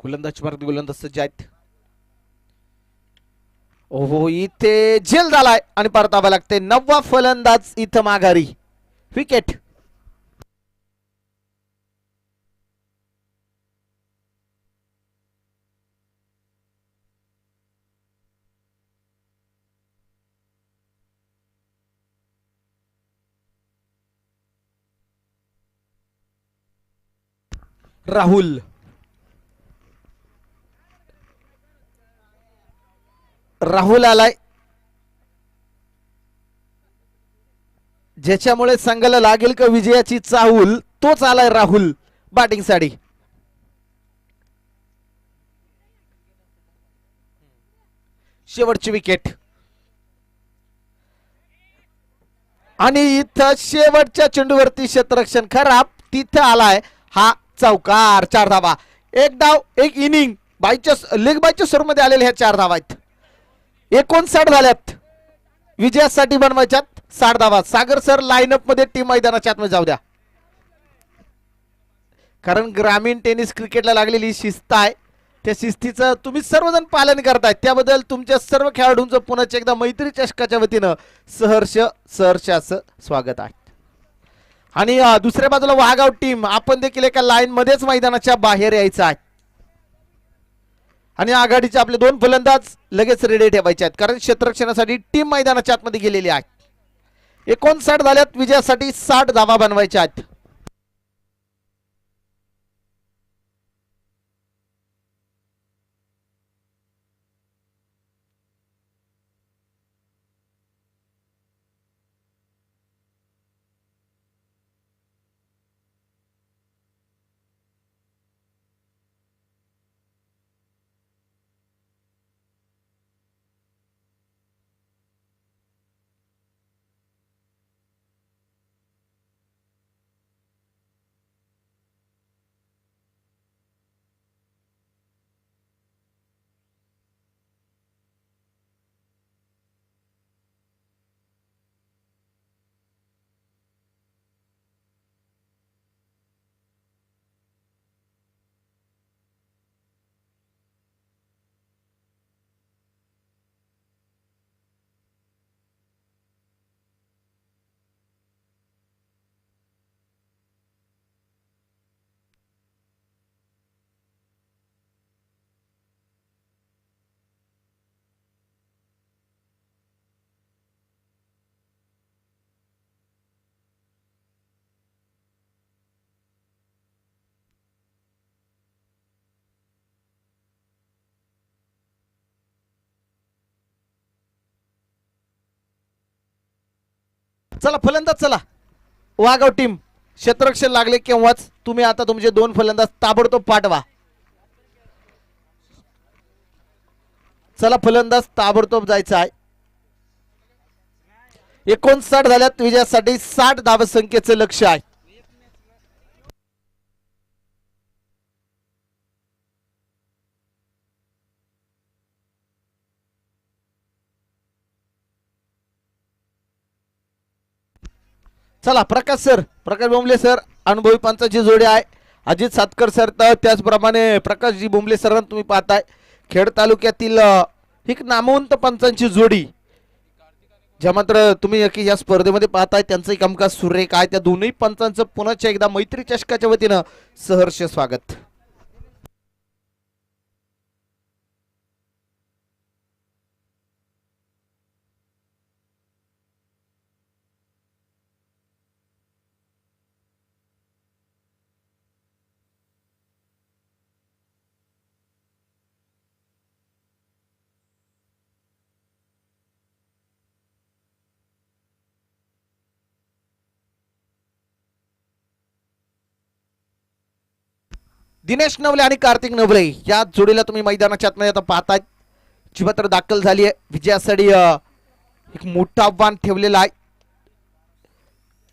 गोलंदाज परत गोलंदाज सज्ज आहेत. ओहो इथे झेल झालाय आणि परतावा लागते. 9वा फलंदाज इथं माघारी. विकेट. राहुल राहुल आलाय, ज्याच्यामुळे संघाला लागेल का विजयाची चाहूल, तोच आलाय राहुल बॅटिंग साठी. शेवटची विकेट आणि इथं शेवटच्या चेंडूवरती क्षेत्ररक्षण खराब. तिथं आलाय हा चौकार. 4 धावा. एक डाव एक इनिंग बायच्या लेग बायच्या स्वरूपामध्ये आलेले ह्या 4 धावा आहेत. 59 झाल्यात. विजयासाठी बनवायच्यात 60 धावा. सागर सर लाईनअप मध्ये टीम मैदानाच्या आतमध्ये जाऊ द्या, कारण ग्रामीण टेनिस क्रिकेटला लागलेली शिस्त आहे. त्या शिस्तीचं तुम्ही सर्वजण पालन करताय, त्याबद्दल तुमच्या सर्व खेळाडूंचं पुन्हा एकदा मैत्री चषकाच्या वतीनं सहर्ष असं स्वागत आहे. आणि दुसऱ्या बाजूला वाघाव टीम, आपण देखील एका लाईन मध्येच मैदानाच्या बाहेर यायचं आहे. आणि आघाडीचे आपले 2 फलंदाज लगेच रेडी ठेवायचे आहेत, कारण क्षेत्ररक्षणासाठी टीम मैदानाच्या आतमध्ये गेलेली आहे. 59 झाल्यात. विजयासाठी 60 धावा बनवायच्या आहेत. चला फलंदाज, चला वाघाव टीम. क्षेत्ररक्षण लागले केव्हाच तुम्ही आता तुमचे 2 फलंदाज ताबडतोब पाठवा. चला फलंदाज ताबडतोब जायचा आहे. 59 झाल्यात. विजयासाठी 60 धावसंख्येचं लक्ष्य आहे. चला प्रकाश बोंबले सर अनुभवी पंचाची जोडी आहे. अजित सातकर सर तर त्याचप्रमाणे प्रकाशजी बोंबले सर तुम्ही पाहताय. खेड तालुक्यातील एक नामवंत पंचांची जोडी, ज्या मात्र तुम्ही या स्पर्धेमध्ये पाहताय त्यांचं कामकाज सुरेख आहे. त्या दोन्ही पंचांचं पुन्हा एकदा मैत्री चषकाच्या वतीनं सहर्ष स्वागत. दिनेश नवले आणि कार्तिक नवले या जोडीला तुम्ही मैदानाच्या आतमध्ये आता पाहताय. जी मात्र दाखल झाली आहे. विजयासाठी एक मोठं आव्हान ठेवलेलं आहे,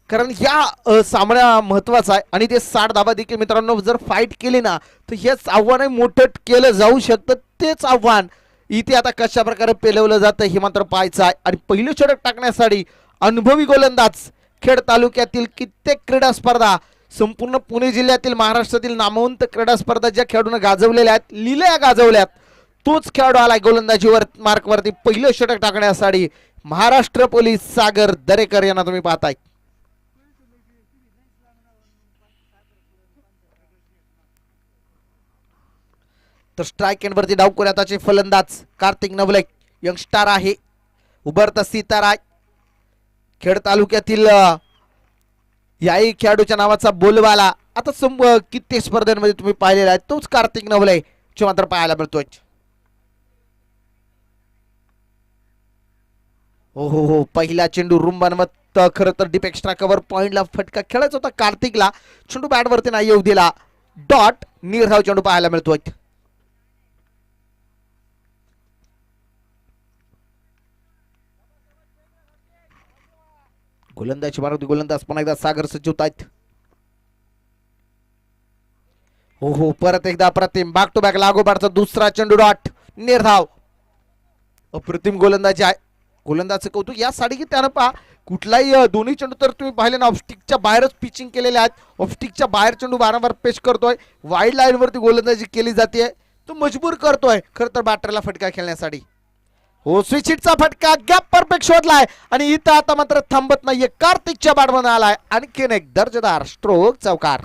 कारण या सामना महत्वाचा आहे. आणि ते 60 धावा देखील मित्रांनो जर फाईट केली ना तर हेच आव्हान मोठं केलं जाऊ शकतं. तेच आव्हान इथे आता कशा प्रकारे पेलवलं जातं हे मात्र पाहायचं आहे. आणि पहिलं षटक टाकण्यासाठी अनुभवी गोलंदाज, खेड तालुक्यातील कित्येक क्रीडा स्पर्धा संपूर्ण पुणे जिल्ह्यातील महाराष्ट्रातील नामवंत क्रीडा स्पर्धा ज्या खेळाडूंना गाजवलेल्या आहेत, लिल्या गाजवल्यात, तोच खेळाडू आलाय गोलंदाजीवर मार्कवरती पहिलं षटक टाकण्यासाठी. महाराष्ट्र पोलीस सागर दरेकर यांना तुम्ही पाहताय. तर स्ट्राईक एंडवरती डावखोर आताचे फलंदाज कार्तिक नवले, यंगस्टार आहे, उभरता सितारा, खेड तालुक्यातील याही खेळाडूच्या नावाचा बोलवाला आता कित्येक स्पर्धांमध्ये तुम्ही पाहिलेला आहे, तोच कार्तिक नवले मात्र पाहायला मिळतोय. हो, पहिला चेंडू रूम बनवत खरं तर डीप एक्स्ट्रा कव्हर पॉइंटला फटका खेळायचा होता कार्तिकला, चेंडू बॅटवरती नाही येऊ दिला, डॉट, निर्धाव चेंडू पाहायला मिळतोय. गोलंदाजी मारत गोलंदाज पुन्हा एकदा सागर सज्ज आहेत. हो, परत एकदा अप्रतिम बॅक टू बॅक लागोपाठचा दुसरा चेंडू, डॉट, निर्धाव. अप्रतिम गोलंदाजी आहे, गोलंदाजचं कौतुक यासाठी की त्यानं पहा कुठलाही दोन्ही चेंडू तर तुम्ही पाहिले ना ऑफस्टिकच्या बाहेरच पिचिंग केलेले आहेत. ऑफस्टिकच्या बाहेर चेंडू वारंवार पेश करतोय, वाईड लाईन वरती गोलंदाजी केली जाते, तो मजबूर करतोय खरं तर बॅटरला फटका खेळण्यासाठी. हो, स्विच हिटचा फटका, गॅप परफेक्ट शोधलाय आणि इथं आता मात्र थांबत नाहीये, कार्तिकच्या बॅटमध्ये आलाय आणखीन एक दर्जेदार स्ट्रोक, चौकार.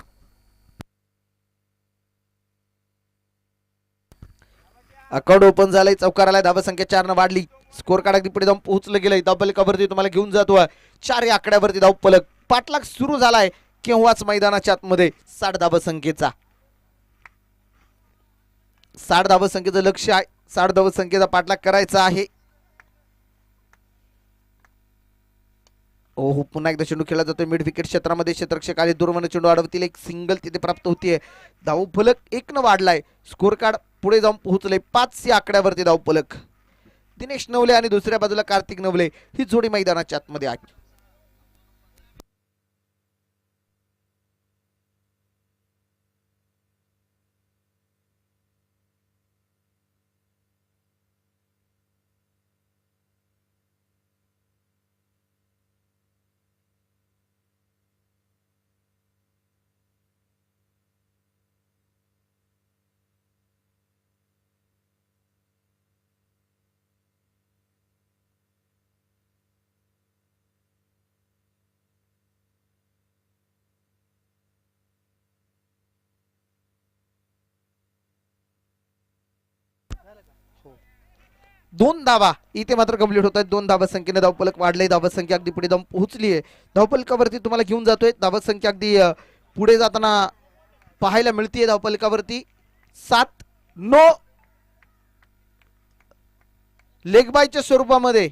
अकाउंट ओपन झालंय, चौकार आलाय, धावा संख्या 4 न वाढली, स्कोर कार्ड अगदी पुढे जाऊन पोहोचलं गेलंय, धावफलकावरती तुम्हाला घेऊन जातोय 4 या आकड्यावरती धावफलक, पाठलाग सुरू झालाय केव्हाच मैदानाच्या आतमध्ये 60 धावा संख्येचा, 60 धावा संख्येचं लक्ष आहे, 60 धावा संख्येचा पाठलाग करायचा आहे. हो, पुन्हा एकदा चेंडू खेळला जातोय मिड विकेट क्षेत्रामध्ये, क्षेत्ररक्षक आले, दूरवर चेंडू अडवतील, एक सिंगल तिथे प्राप्त होतीये, धावफलक 1 न वाढलाय, स्कोर कार्ड पुढे जाऊन पोहोचले 5 या आकड्यावरती धावफलक. दिनेश नवले आणि दुसऱ्या बाजूला कार्तिक नवले ही जोडी मैदानाच्या आतमध्ये आहे. दोन धावा इथे मात्र कंप्लीट होत आहेत, 2 धावा संख्येने धावफलक वाढले, धावा संख्या अगदी पुढे जाऊन पोहोचली आहे, धावफलकावरती तुम्हाला घेऊन जातोय, धावा संख्या अगदी पुढे जाताना पाहायला मिळतीये धावफलकावरती 7-9 लेग बायच्या स्वरूपामध्ये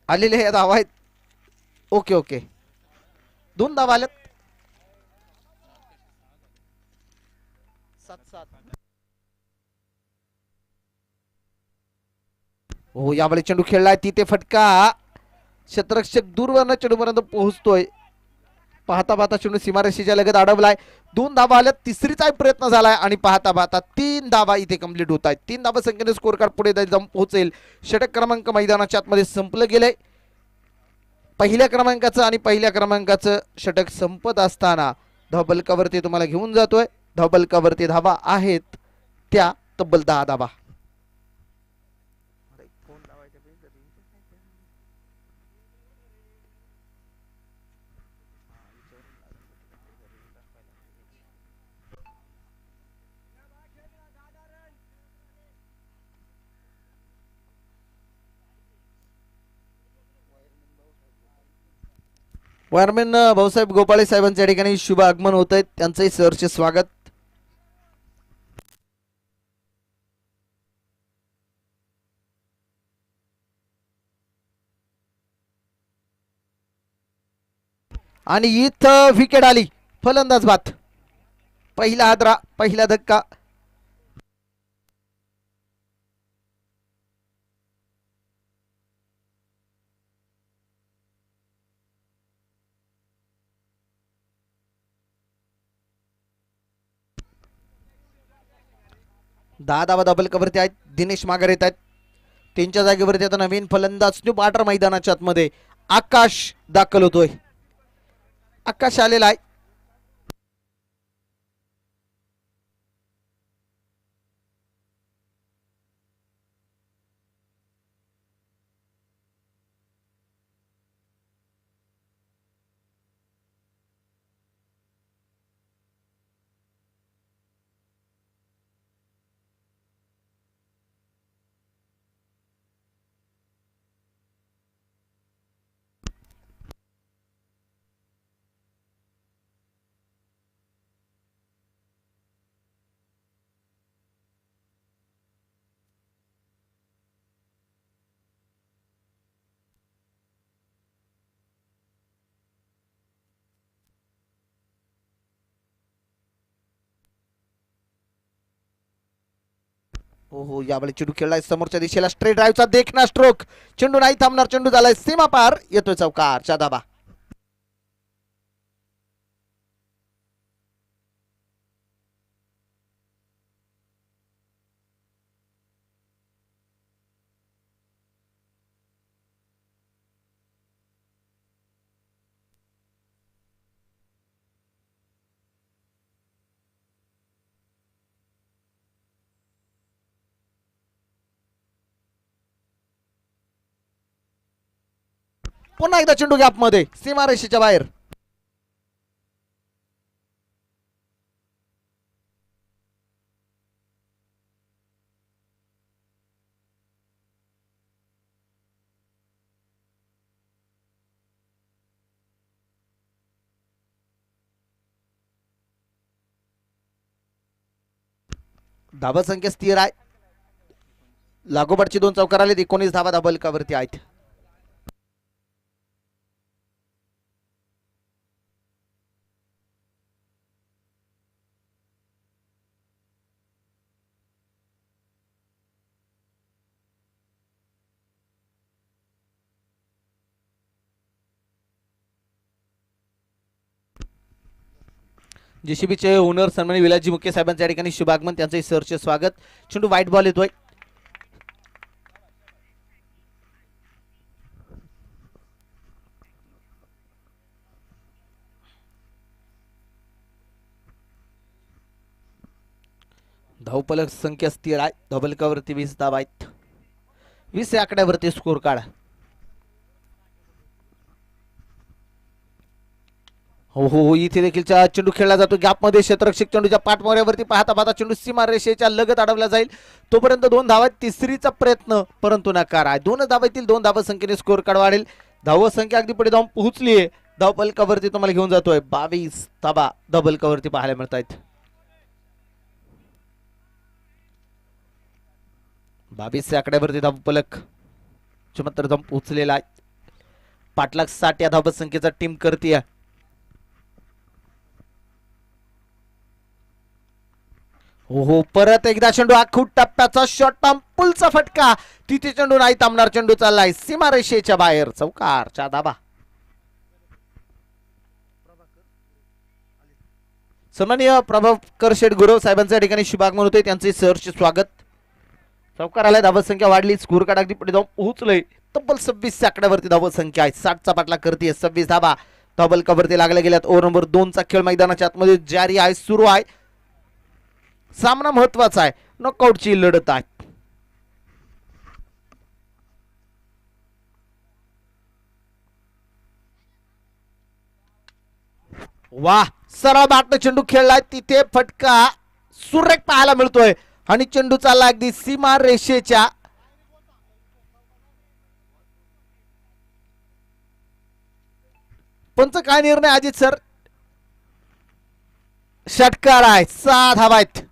आलेले हे धावा आहेत. ओके 2 धावा आल्यात, 7-7. हो, यावेळी चेंडू खेळलाय, तिथे फटका, क्षेत्ररक्षक दूरवरनं चेंडूपर्यंत पोहोचतोय, पाहता चेंडू सीमारेषेच्या लगत अडवलाय, 2 धावा आल्या, तिसरीचा प्रयत्न झालाय आणि पाहता 3 धावा इथे कंप्लीट होत आहेत, 3 धावा संख्येने स्कोर कार्ड पुढे जाऊन पोहोचेल. षटक क्रमांक मैदानाच्या आतमध्ये संपलं गेलंय, पहिल्या क्रमांकाचं षटक संपत असताना धावफलकावरती तुम्हाला घेऊन जातोय, धावफलकावरती धावा आहेत त्या तब्बल 10 धावा. वायरमॅन भाऊसाहेब गोपाळे साहेबांच्या ठिकाणी शुभ आगमन होत आहे, त्यांचंही सहर्ष स्वागत. आणि इथं विकेट आली, फलंदाज बाद, पहिला हादरा, पहिला धक्का. दहा धावा धावफलकावरती आहेत, दिनेश माघार येत आहेत, त्यांच्या जागेवरती आता नवीन फलंदाज न्यू पार्टर मैदानाच्या आतमध्ये आकाश दाखल होतोय. आकाश आलेला आहे. हो हो, यावेळी चेंडू खेळलाय समोरच्या दिशेला, स्ट्रेट ड्राईव्हचा देखना स्ट्रोक, चेंडू नाही थांबणार, चेंडू झालाय सीमा पार, येतोय चौकारचा धाबा. पुन्हा एकदा चेंडू गॅप मध्ये, सीमारेषेच्या बाहेर. धाबा संख्या स्थिर आहे. लागोपाठची 2 चौकार आले, 19 धाबा धाबलकावरती आहेत. जेसीबीचे ओनर सन्माननीय विलासजी मुके साहेबांच्या ठिकाणी शुभागमन, त्यांचे सरचे स्वागत. चेंडू वाईट बॉल येतोय. धावफलक संख्या स्थिर आहे. धावफलकावरती 20 धावा आहेत. 20 या आकड्यावरती स्कोर काढा. हो हो हो, इथे देखील चेंडू खेळला जातो गॅप मध्ये. क्षेत्ररक्षक चेंडूच्या पाठमोऱ्यावरती पाहता पाहता चेंडू सीमा रेषेच्या लगत अडवला जाईल. तोपर्यंत 2 धावा, तिसरीचा प्रयत्न परंतु नकार आहे. 2 धावातील 2 धावा संख्येने स्कोर कार्ड वाढेल. धाव संख्या अगदी पुढे जाऊन पोहोचली आहे. धावफलकावरती तुम्हाला घेऊन जातोय 22 धावा धावफलकावरती पाहायला मिळत आहेत. 22 या आकड्यावरती धावफलक मात्र जाऊन पोहोचलेला आहे. पाटलाग 60 या धाव संख्येचा टीम करते. हो हो, परत एकदा चेंडू आखूट टप्प्याचा शॉट, पुलचा फटका, तिथे चेंडू नाही थांबणार, चेंडू चाललाय सीमारेषेच्या बाहेर, चौकारचा धाबा. सन्माननीय प्रभाकर शेठ गुरव साहेबांच्या ठिकाणी शुभागमन होते, त्यांचे सहर्ष स्वागत. चौकार आलाय. धावत संख्या वाढली. स्कोर कार्ड अगदी पुढे जाऊन पोहोचलंय. तब्बल 26 आकड्यावरती धावत संख्या आहे. 60चा पाठला करते. 26 धाबा धावफलकावरती लागल्या गेल्यात. ओव्हर नंबर 2 चा खेळ मैदानाच्या आतमध्ये जारी आहे, सुरू आहे. सामना महत्वाचा आहे. नॉकआउटची लढत आहे. वाह, सरळ बॅटने चेंडू खेळलाय. तिथे फटका सुरेख पाहायला मिळतोय आणि चेंडू चालला अगदी सीमा रेषेच्या. पंच काय निर्णय अजित सर? षटकार आहे. 6 धावा आहेत.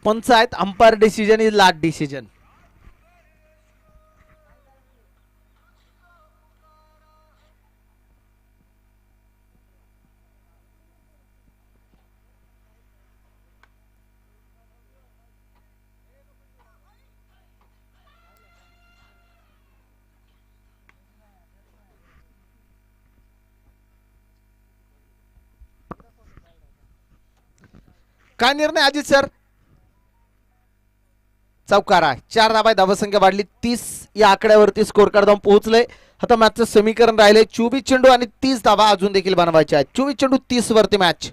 पंच आहेत, umpire decision is last decision. काय निर्णय अजित सर? चौकार आहे. 4 धावा, धावसंख्या वाढली 30 या आकड्यावरती स्कोर कार्ड जाऊन पोहोचले. आता मॅचचं समीकरण राहिले 24 चेंडू आणि 30 धावा अजून देखील बनवायचे आहेत. 24 चेंडू 30 वरती मॅच.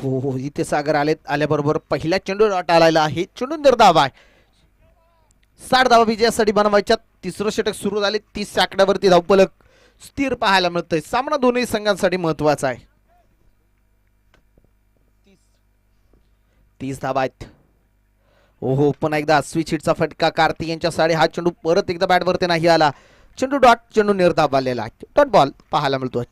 हो हो, इथे सागर आल्याबरोबर पहिल्या चेंडू डॉट आलेला आहे. चेंडू निर्धाव आहे. 60 धावा विजयासाठी बनवायच्या. तिसरं षटक सुरू झाले. 30 आकड्यावरती धावफलक स्थिर पाहायला मिळतंय. सामना दोन्ही संघांसाठी महत्वाचा आहे. 30 धावा आहेत. ओहो, पुन्हा एकदा स्विच हिटचा फटका. कार्तिक यांच्या साडे हा चेंडू परत एकदा बॅटवरती नाही आला. चेंडू डॉट, चेंडू निर्धाव आलेला आहे. डॉट बॉल पाहायला मिळतोय.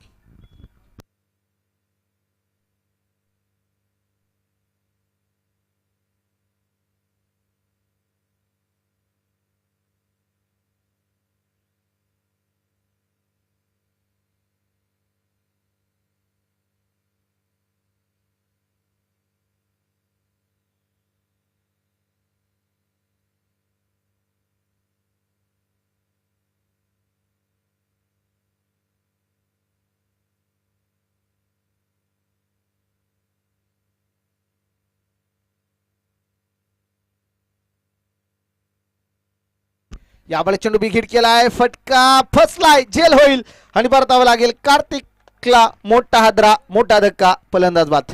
यावेळी चेंडू बिघिट केलाय. फटका फसलाय. झेल होईल आणि परतावं लागेल. कार्तिकला मोठा हादरा, मोठा धक्का. फलंदाज बाद.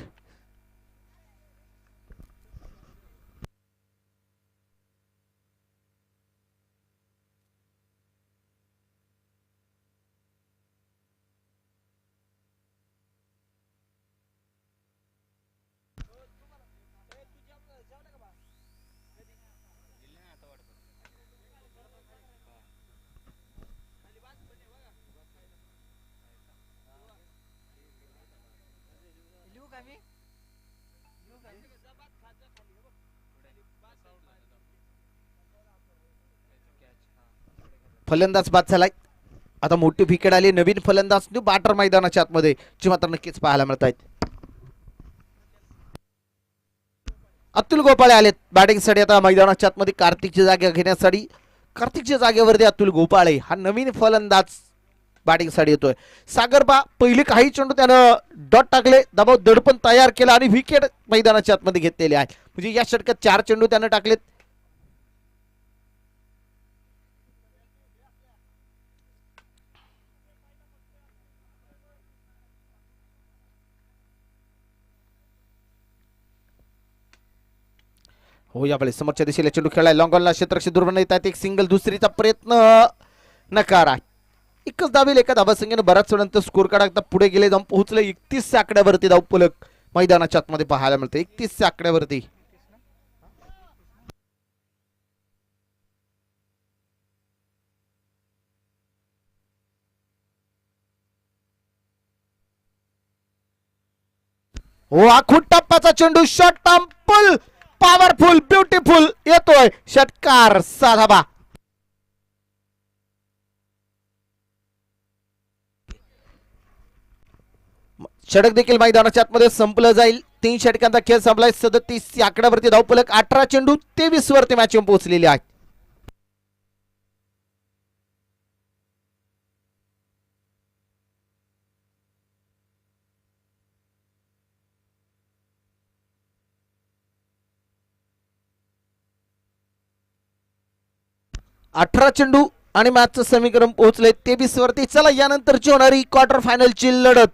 फलंदाज बाद झालाय. आता मोठी विकेट आली. नवीन फलंदाज न्यू बॅटर मैदानाच्या आतमध्ये जी मात्र नक्कीच पाहायला मिळत आहेत. अतुल गोपाळे आलेत बॅटिंगसाठी आता मैदानाच्या आतमध्ये कार्तिकची जागा घेण्यासाठी. कार्तिकच्या जागेवरती अतुल गोपाळे हा नवीन फलंदाज बॅटिंगसाठी येतोय. सागरबा पहिले काही चेंडू त्यानं डॉट टाकले, दबाव दडपण तयार केला आणि विकेट मैदानाच्या आतमध्ये घेतलेले आहे. म्हणजे या षटकात 4 चेंडू त्यानं टाकलेत. हो, यावेळी समोरच्या दिशेला चेंडू खेळलाय. लॉंग ऑनला क्षेत्ररक्षक दूर येत आहेत. एक सिंगल, दुसरीचा प्रयत्न नकार आहे. एकच धावेल एका धावासंख्येने बराच वेळानंतर स्कोर कार्ड पुढे गेले, जाऊन पोहोचले 31 आकड्यावरती. धावफलक मैदानाच्या आतमध्ये पाहायला मिळते 31 आकड्यावरती. हो, आखून टप्प्याचा चेंडू. शॉर्ट टर्म पुल, पॉवरफुल, ब्युटिफुल येतोय. षटकार, 6 धावा. षटक देखील मैदानाच्या आतमध्ये संपलं जाईल. 3 षटकांचा खेळ संपलाय. 37 आकड्यावरती धावफलक. 18 चेंडू 23 वरती मॅच पोहोचलेली आहे. अठरा चेंडू आणि मॅचचं समीकरण पोहोचले 23 वरती. चला, यानंतरची होणारी क्वार्टर फायनलची लढत,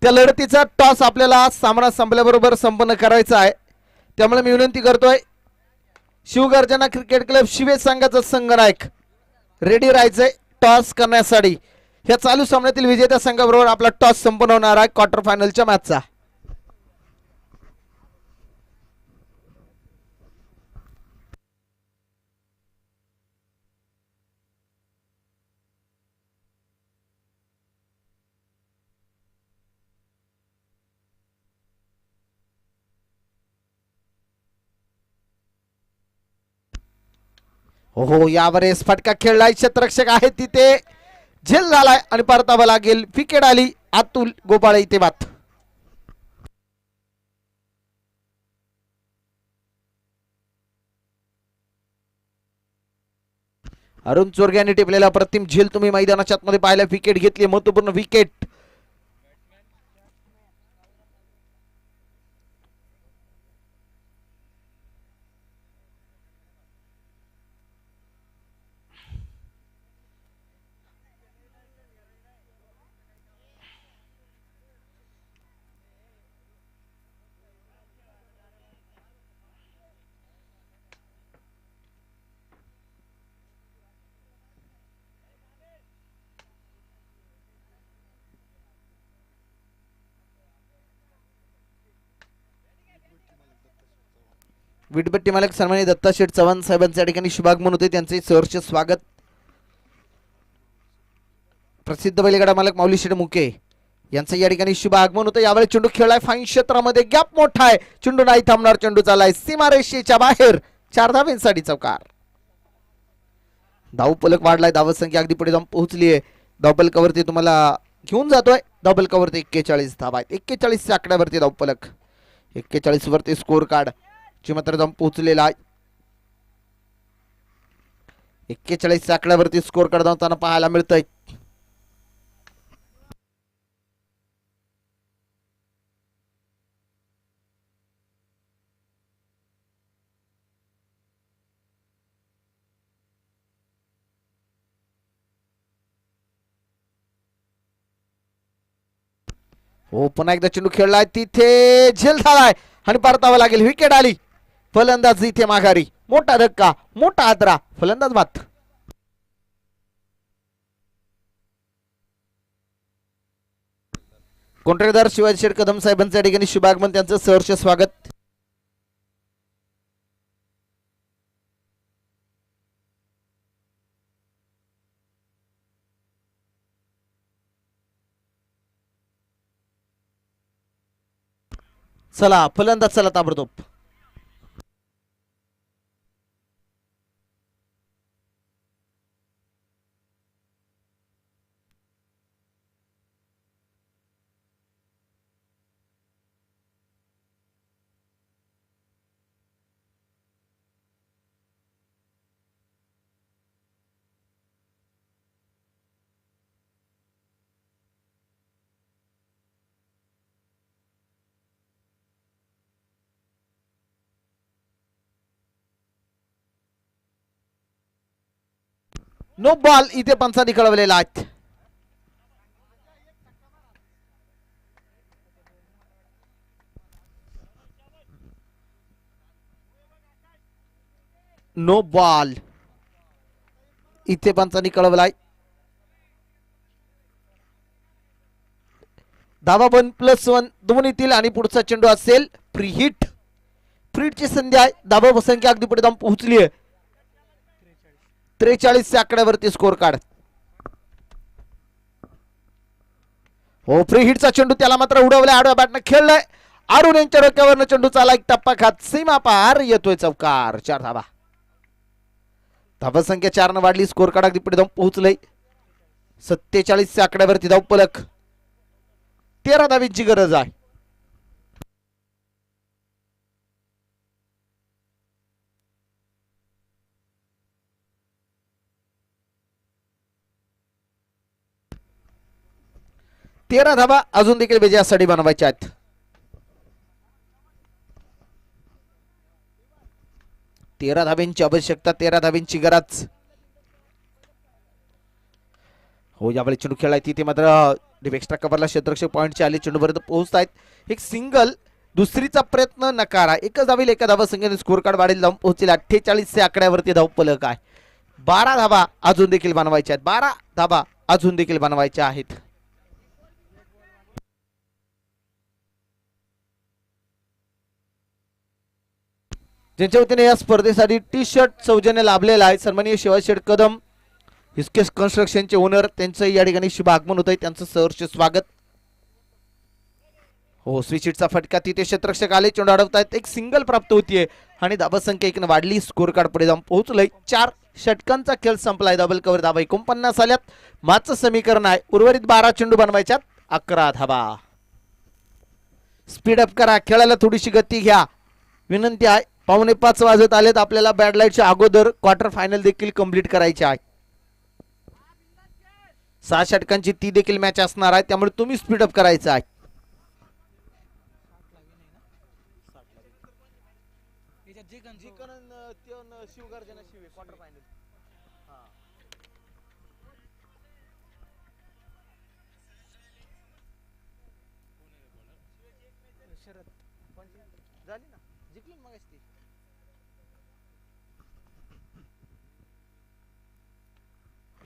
त्या लढतीचा टॉस आपल्याला सामना संपल्याबरोबर संपन्न करायचा आहे. त्यामुळे मी विनंती करतोय शिवगर्जना क्रिकेट क्लब शिवे संघाचा संघनायक रेडी राहायचंय टॉस करण्यासाठी. ह्या चालू सामन्यातील विजेत्या संघाबरोबर आपला टॉस संपन्न होणार आहे क्वार्टर फायनलच्या मॅचचा. हो यावेळेस फटका खेळलाय क्षेत्ररक्षक आहे तिथे झेल झालाय आणि परतावा लागेल. विकेट आली अतुल गोपाळे इथे बात. अरुण चोरगे यांनी टिपलेला प्रतिम झेल तुम्ही मैदानाच्या आतमध्ये पाहिला. विकेट घेतली महत्वपूर्ण विकेट. विटपट्टी मालक सन्माननीय दत्ता शेठ चव्हाण साहेबांच्या ठिकाणी शुभागमन होते त्यांचे सहर्ष स्वागत. प्रसिद्ध बैलगाडा मालक माऊली शेठ मुके यांचं या ठिकाणी शुभ आगमन होतं. यावेळी चेंडू खेळलाय फाईन क्षेत्रामध्ये गॅप मोठा आहे. चेंडू नाही थांबणार. चेंडू चाललाय सीमारेषेच्या बाहेर 4 धावांसाठी चौकार. धावफलक वाढलाय. धावसंख्या अगदी पुढे जाऊन पोहोचली आहे. धावफलकावरती तुम्हाला घेऊन जातोय. धावफलकावरती 41 धावा आहेत. 41 च्या आकड्यावरती धावफलक. 41 वरती स्कोर कार्ड ची मात्र जाऊन पोहोचलेला आहे. 41 च्या आकड्यावरती स्कोर कार्ड धावताना पाहायला मिळतंय. हो पुन्हा एकदा चेंडू खेळलाय तिथे झेल झालाय आणि परतावा लागेल. विकेट आली. फलंदाज इथे माघारी. मोठा धक्का मोठा आदरा. फलंदाज बात. कोंट्रेदार शिवाजी शेठ कदम साहेबांच्या ठिकाणी शुभागमन त्यांचं सहर्ष स्वागत. चला फलंदाज चला ताबडतोब. नो बॉल इथे पंचांनी कळवलेला आहे. नो बॉल इथे पंचांनी कळवलाय. धावा 1+1 दोन्हीतील आणि पुढचा चेंडू असेल फ्री हिट. फ्री हिटची संधी आहे. धावा संख्या अगदी पुढे जाऊन पोहोचली आहे. 43 च्या आकड्यावरती स्कोर कार्ड. हो फ्री हिटचा चेंडू त्याला मात्र उडवलाय. आडव्या बॅटने खेळलाय. अरुण यांच्या डोक्यावरनं चेंडू चाला एक टप्पा खात सीमा पार येतोय चौकार. 4 धावा. धावा संख्या 4 ने वाढली. स्कोर कार्ड अगदी पुढे जाऊन पोहोचलंय. 47 च्या आकड्यावरती धावफलक. 13 धावींची गरज आहे. तेरा धावा अजून देखील विजयासाठी बनवायच्या आहेत. तेरा धाब्यांची आवश्यकता. 13 धाब्यांची गरज. हो यावेळी चेंडू खेळलाय तिथे मात्र एक्स्ट्रा कव्हरला क्षेत्ररक्षक पॉईंटचे आले. चेंडूपर्यंत पोहोचतायत. एक सिंगल दुसरीचा प्रयत्न नकारा. एकच धावेल एका धावासंख्येने स्कोर कार्ड वाढेल, जाऊन पोहोचेल 48 च्या आकड्यावरती धावफलक आहे. 12 धावा अजून देखील बनवायच्या आहेत. 12 धावा अजून देखील बनवायच्या आहेत. ज्यांच्या वतीने या स्पर्धेसाठी टी शर्ट सौजन्य लाभलेला आहे सन्माननीय शिवाजी शेठ कदम हिस्केस कन्स्ट्रक्शनचे ओनर, त्यांचं या ठिकाणी शुभ आगमन होत आहे. त्यांचं सहर्ष स्वागत. हो, स्विचिटचा फटका तिथे क्षेत्ररक्षक आले, चेंडू अडवतायत, एक सिंगल प्राप्त होतीये आणि धाबा संख्या 1 वाढली. स्कोर कार्ड पुढे जाऊन पोहोचलंय. 4 षटकांचा खेळ संपलाय. डबल कव्हर धाबा 49 आल्यात. मागचं समीकरण आहे उर्वरित 12 चेंडू बनवायच्यात, 11 धाबा. स्पीड अप करा, खेळाला थोडीशी गती घ्या विनंती आहे. 4:45 वाजत आलेत. आपल्याला बॅड लाईटच्या अगोदर क्वार्टर फायनल देखील कंप्लीट करायचे आहे. 6 षटकांची ती देखील मॅच असणार आहे, त्यामुळे तुम्ही स्पीड अप करायचं आहे.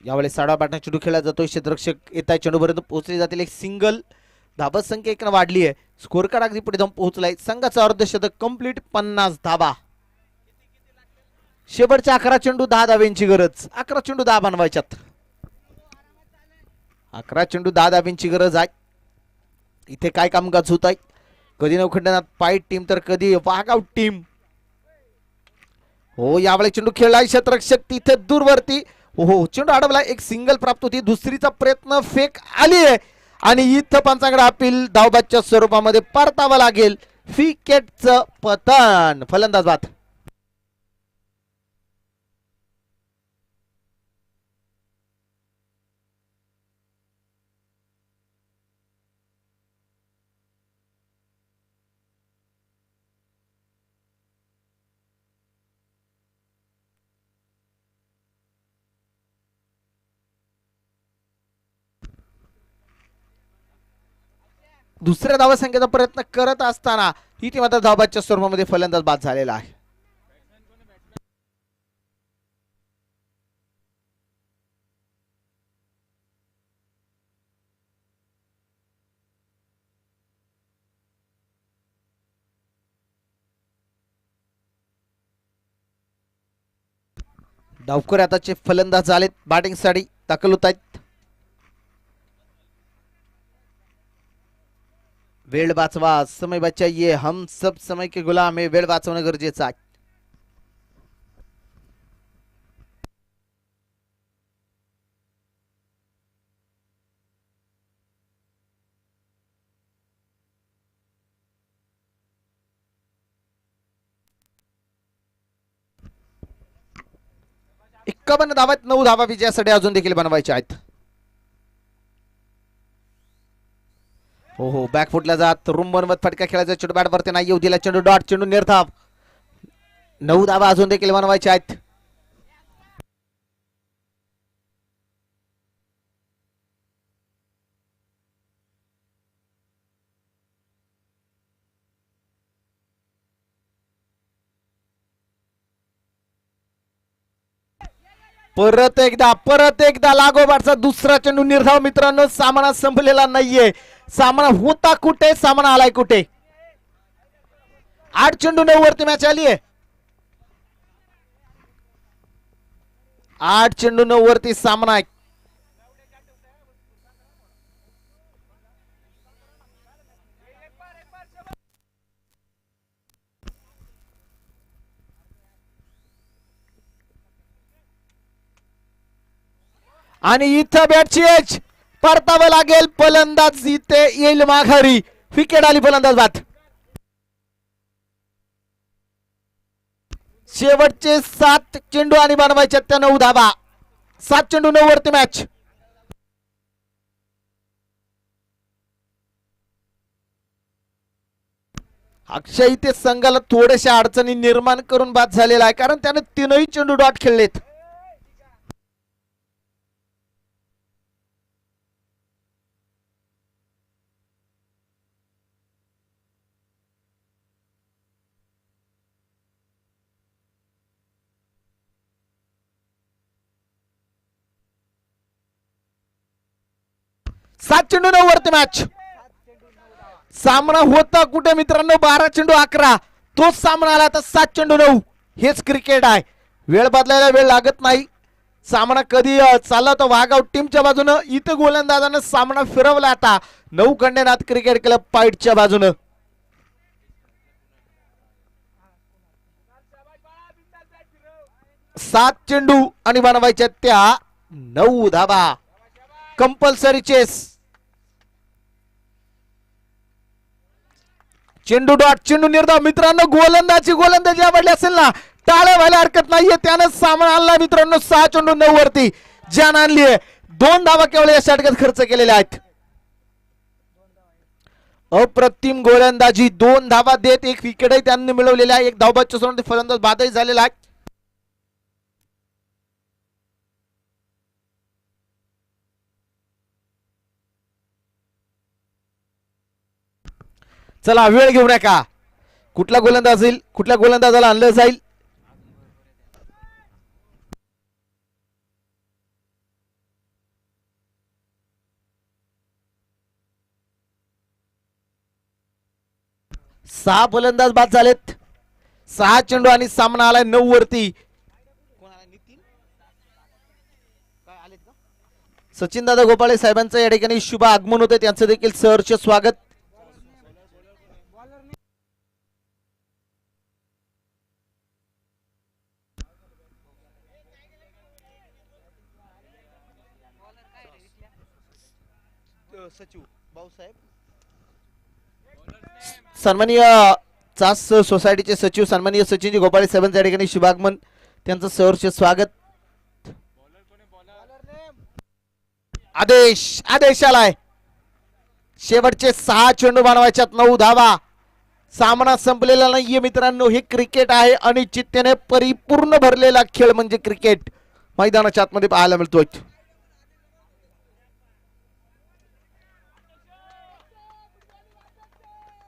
यावेळेस साडा बाटना चेंडू खेळला जातोय. क्षेत्ररक्षक येत आहे, चेंडूपर्यंत पोहोचले जातील. एक सिंगल. धाबा संख्या 1 वाढली आहे. स्कोर कार्ड अगदी पुढे जाऊन पोहोचलाय. संघाचा अर्धशतक कंप्लीट, 50 धाबा. शेवटच्या 11 चेंडू 10 धाब्यांची गरज. 11 चेंडू 10 बनवायच्यात. 11 चेंडू 10 धाब्यांची गरज आहे. इथे काय कामकाज होत आहे, कधी नवखंडनात पाईट टीम तर कधी वाघाऊट टीम. हो, यावेळेस चेंडू खेळलाय क्षेत्ररक्षक तिथे दूरवरती. हो, चेंडू अडवला. एक सिंगल प्राप्त होती. दुसरीचा प्रयत्न फेक आली आहे आणि इथं पंचांकडे अपील धावबादच्या स्वरूपामध्ये परतावं लागेल. विकेटचं पतन. फलंदाज बाद. दुसऱ्या धावा संख्येचा प्रयत्न करत असताना इथे मात्र धावबादच्या स्वरूपामध्ये फलंदाज बाद झालेला आहे. डावकर आताचे फलंदाज झालेत. बॅटिंग साठी दाखल होत आहेत. वेळ वाचवा, समय बचाइए, हम सब समय के गुलाम आहे. वेळ वाचवणं गरजेचं आहे. एक्कावन्न धावात 9 धावा विजयासाठी अजून देखील बनवायच्या आहेत. हो हो, बॅक फुटला जात. रूम बनवत फटका खेळायचा. चेंडू बॅट वरती नाही येऊ दिला. चेंडू डॉट. चेंडू निर्धाव. 9 धावा अजून देखील बनवायच्या आहेत. परत एकदा लागोपाठचा दुसरा चेंडू निर्धाव. मित्रांनो, सामना संपलेला नाहीये. सामना होता कुठे, सामना आलाय कुठे. 8 चेंडू 9 वरती मॅच आली आहे. 8 चेंडू 9 वरती सामना आहे. आणि इथं बॅटची एज परतावं लागेल. फलंदाज इथे येईल माघारी. विकेट आली. फलंदाज बाद. शेवटचे 7 चेंडू आणि बनवायचे त्या 9 धावा. 7 चेंडू 9 वरती मॅच. अक्षय इथे संघाला थोड्याशा अडचणी निर्माण करून बाद झालेला आहे, कारण त्याने 3ही चेंडू डॉट खेळलेत. 7 चेंडू 9 वरती मॅच. सामना होता कुठे मित्रांनो 12 चेंडू 11, तोच सामना आला आता 7 चेंडू 9. हेच क्रिकेट आहे, वेळ बदलायला वेळ लागत नाही. सामना कधी चालला तो वाघाव टीमच्या बाजूनं. इथं गोलंदाजानं सामना फिरवला. आता नौखंडेनाथ क्रिकेट क्लब पाईटच्या बाजूनं. 7 चेंडू आणि बनवायच्या त्या 9 धाबा. Compulsory chase. चेंडू डॉट, चेंडू निर्धाव. मित्रांनो गोलंदाजी आवडली असेल ना, टाळ्या व्हायला हरकत नाहीये. त्यानं सामना आणला मित्रांनो 6 चेंडू 9 वरती. जान आणलीये. 2 धावा केवळ या षटकात खर्च केलेल्या आहेत. अप्रतिम गोलंदाजी, 2 धावा देत 1 विकेटही त्यांनी मिळवलेला आहे. 1 धावबादच्या सोडून फलंदाज बादही झालेला आहे. चला वेळ घेऊ नका. कुठला गोलंदाज येईल, कुठल्या गोलंदाजाला आणलं जाईल. सहा फलंदाज बाद झालेत. 6 चेंडू आणि सामना आलाय 9 वरती. सचिन दादा गोपाळे साहेबांचं या ठिकाणी शुभ आगमन होते, त्यांचं देखील सहर्ष स्वागत. सचिव भाऊसाहेब, सन्माननीय चास सोसायटीचे सचिव सन्माननीय सचिनजी गोपाळे साहेबांच्या या ठिकाणी शुभागमन, त्यांचं सहर्ष स्वागत. आदेश आलाय. शेवटचे 6 चेंडू बनवायच्यात 9 धावा. सामना संपलेला नाहीये मित्रांनो. हे क्रिकेट आहे, अनिश्चिततेने परिपूर्ण भरलेला खेळ म्हणजे क्रिकेट मैदानाच्या आतमध्ये पाहायला मिळतोय.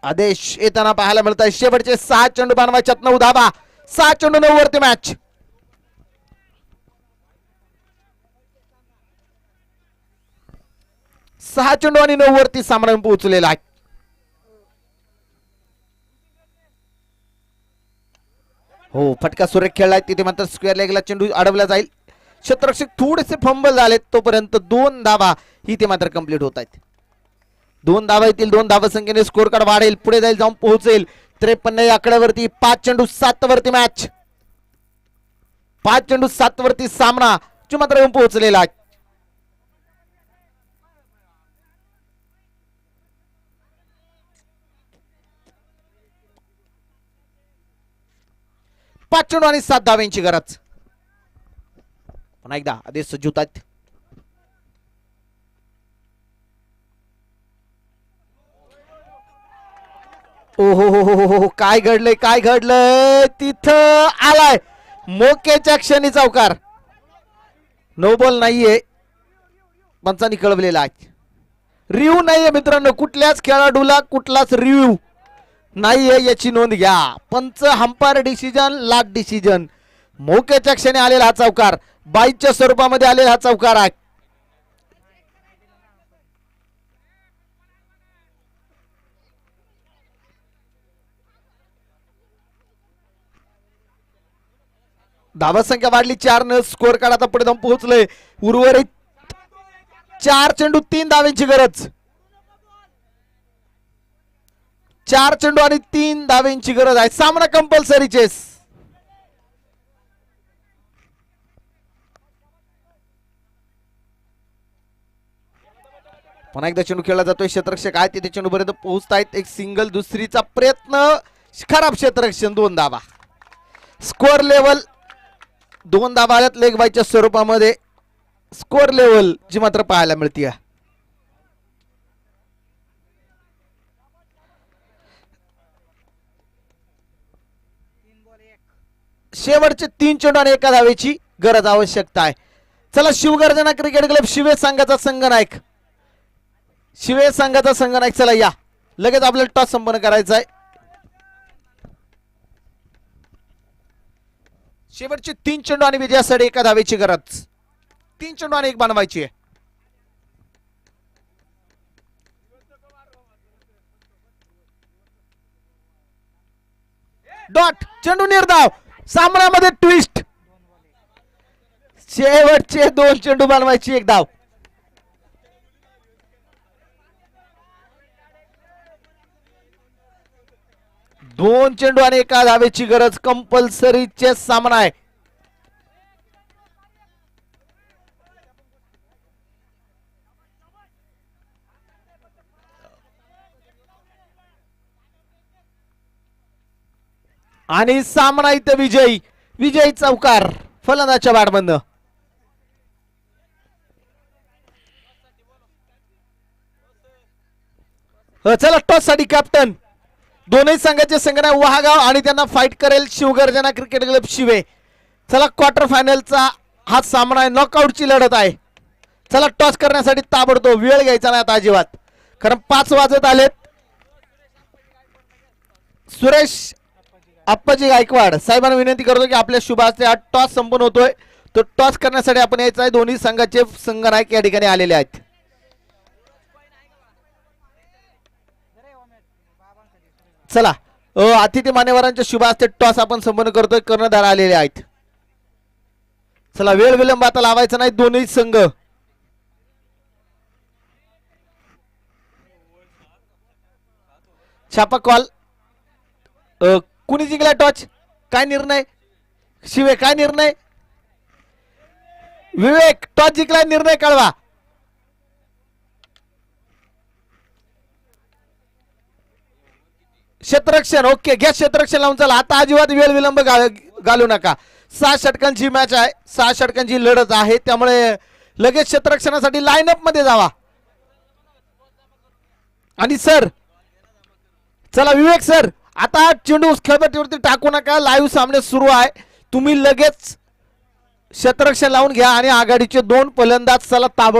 आदेश येताना पाहायला मिळत आहे. शेवटचे 6 चेंडू बनवायच्यात 9 धावा. 6 चेंडू 9 वरती मॅच. 6 चेंडू आणि 9 वरती सामना पोहोचलेला आहे. हो, फटका सुरेख खेळलाय. तिथे मात्र स्क्वेअर लेगला चेंडू अडवला जाईल. क्षेत्ररक्षक थोडेसे फंबल झालेत, तोपर्यंत 2 धावा ही ते मात्र कंप्लीट होत आहेत. 2 धावा येतील. 2 धावा संख्येने स्कोर कार्ड वाढेल, पुढे जाईल, जाऊन पोहोचेल 53 या आकड्यावरती. 5 चेंडू 7 वरती मॅच. 5 चेंडू 7 वरती सामना जो मात्र येऊन पोहोचलेला आहे. पाच चेंडू आणि 7 धाव्यांची गरज. पुन्हा एकदा आदेश सज्ज होतात. ओहो, काय घडलंय तिथं आलाय मोकेच्या क्षणी चौकार. नो बॉल नाहीये, पंचांनी कळवलेला आहे. रिव्ह्यू नाहीये मित्रांनो, कुठल्याच खेळाडूला कुठलाच रिव्ह्यू नाहीये याची नोंद घ्या. पंच हंपायर डिसिजन, लाट डिसिजन. मोकेच्या क्षणी आलेला हा चौकार, बाईच्या स्वरूपामध्ये आलेला हा चौकार आहे. धावा संख्या वाढली 4 न. स्कोर कार्ड आता पुढे जाऊन पोहोचले. उर्वरित 4 चेंडू 3 धाव्यांची गरज. 4 चेंडू आणि 3 धाव्यांची गरज आहे. सामना कंपल्सरी चेस. पुन्हा एकदा चेंडू खेळला जातोय. क्षेत्ररक्षक आहे तिथे चेंडू पर्यंत पोहोचतायत. एक सिंगल, दुसरीचा प्रयत्न, खराब क्षेत्ररक्षण. 2 धावा. स्कोर लेवल 2 धावा आल्यात लेग बायच्या स्वरूपामध्ये. स्कोर लेवल जी मात्र पाहायला मिळते. शेवटचे 3 चेंडू आणि 1 धावेची गरज, आवश्यकता आहे. चला, शिवगर्जना क्रिकेट क्लब शिवे संघाचा संघनायक, शिवे संघाचा संघनायक. चला या, लगेच आपल्याला टॉस संपन्न करायचा आहे. शेवटचे 3 चेंडू आणि विजयासाठी 1 धावेची गरज. 3 चेंडू आणि 1 बनवायची आहे. डॉट चेंडू निर्धाव. सामन्यामध्ये ट्विस्ट. शेवटचे 2 चेंडू बनवायची 1 धाव. दोन चेंडू आणि 1 धावेची गरज. कंपल्सरी चेस सामना आहे. आणि सामना इथे विजयी चौकार फलंदाजच्या बॅटमधून. चला टॉस साठी कॅप्टन. दोन्ही संघाचे संघनायक वहागाव आणि त्यांना फाईट करेल शिवगर्जना क्रिकेट क्लब शिवे. चला क्वार्टर फायनलचा हा सामना आहे. नॉकआउटची लढत आहे. चला टॉस करण्यासाठी ताबडतोब वेळ घ्यायचा नाही आता अजिबात, कारण 5 वाजत आलेत. सुरेश अप्पाजी गायकवाड साहेबांना विनंती करतो की आपल्या शुभ हस्ते हा टॉस संपन्न होतोय. तो टॉस करण्यासाठी आपण यायचं आहे. दोन्ही संघाचे संघनायक या ठिकाणी आलेले आहेत. चला अतिथी मान्यवरांच्या शुभ हस्ते टॉस आपण संपन्न करतोय. कर्णधार आलेले आहेत. चला वेळ विलंब आता लावायचा नाही. दोन्ही संघ छापा कॉल. कुणी जिंकला टॉच? काय निर्णय? शिवे काय निर्णय? विवेक टॉस जिंकला, निर्णय कळवा. क्षेत्ररक्षण ओके, घ्या क्षेत्ररक्षण लावून. चला आता अजिबात वेळ विलंब घालू नका. 6 षटकांची मॅच आहे. 6 षटकांची लढत आहे, त्यामुळे लगेच क्षेत्ररक्षणासाठी लाईनअप मध्ये जावा. आणि सर चला विवेक सर आता चेंडू खेळपट्टीवरती टाकू नका. लाईव्ह सामने सुरू आहे. तुम्ही लगेच क्षेत्ररक्षण लावून घ्या आणि आघाडीचे 2 फलंदाज चला ताबडतोब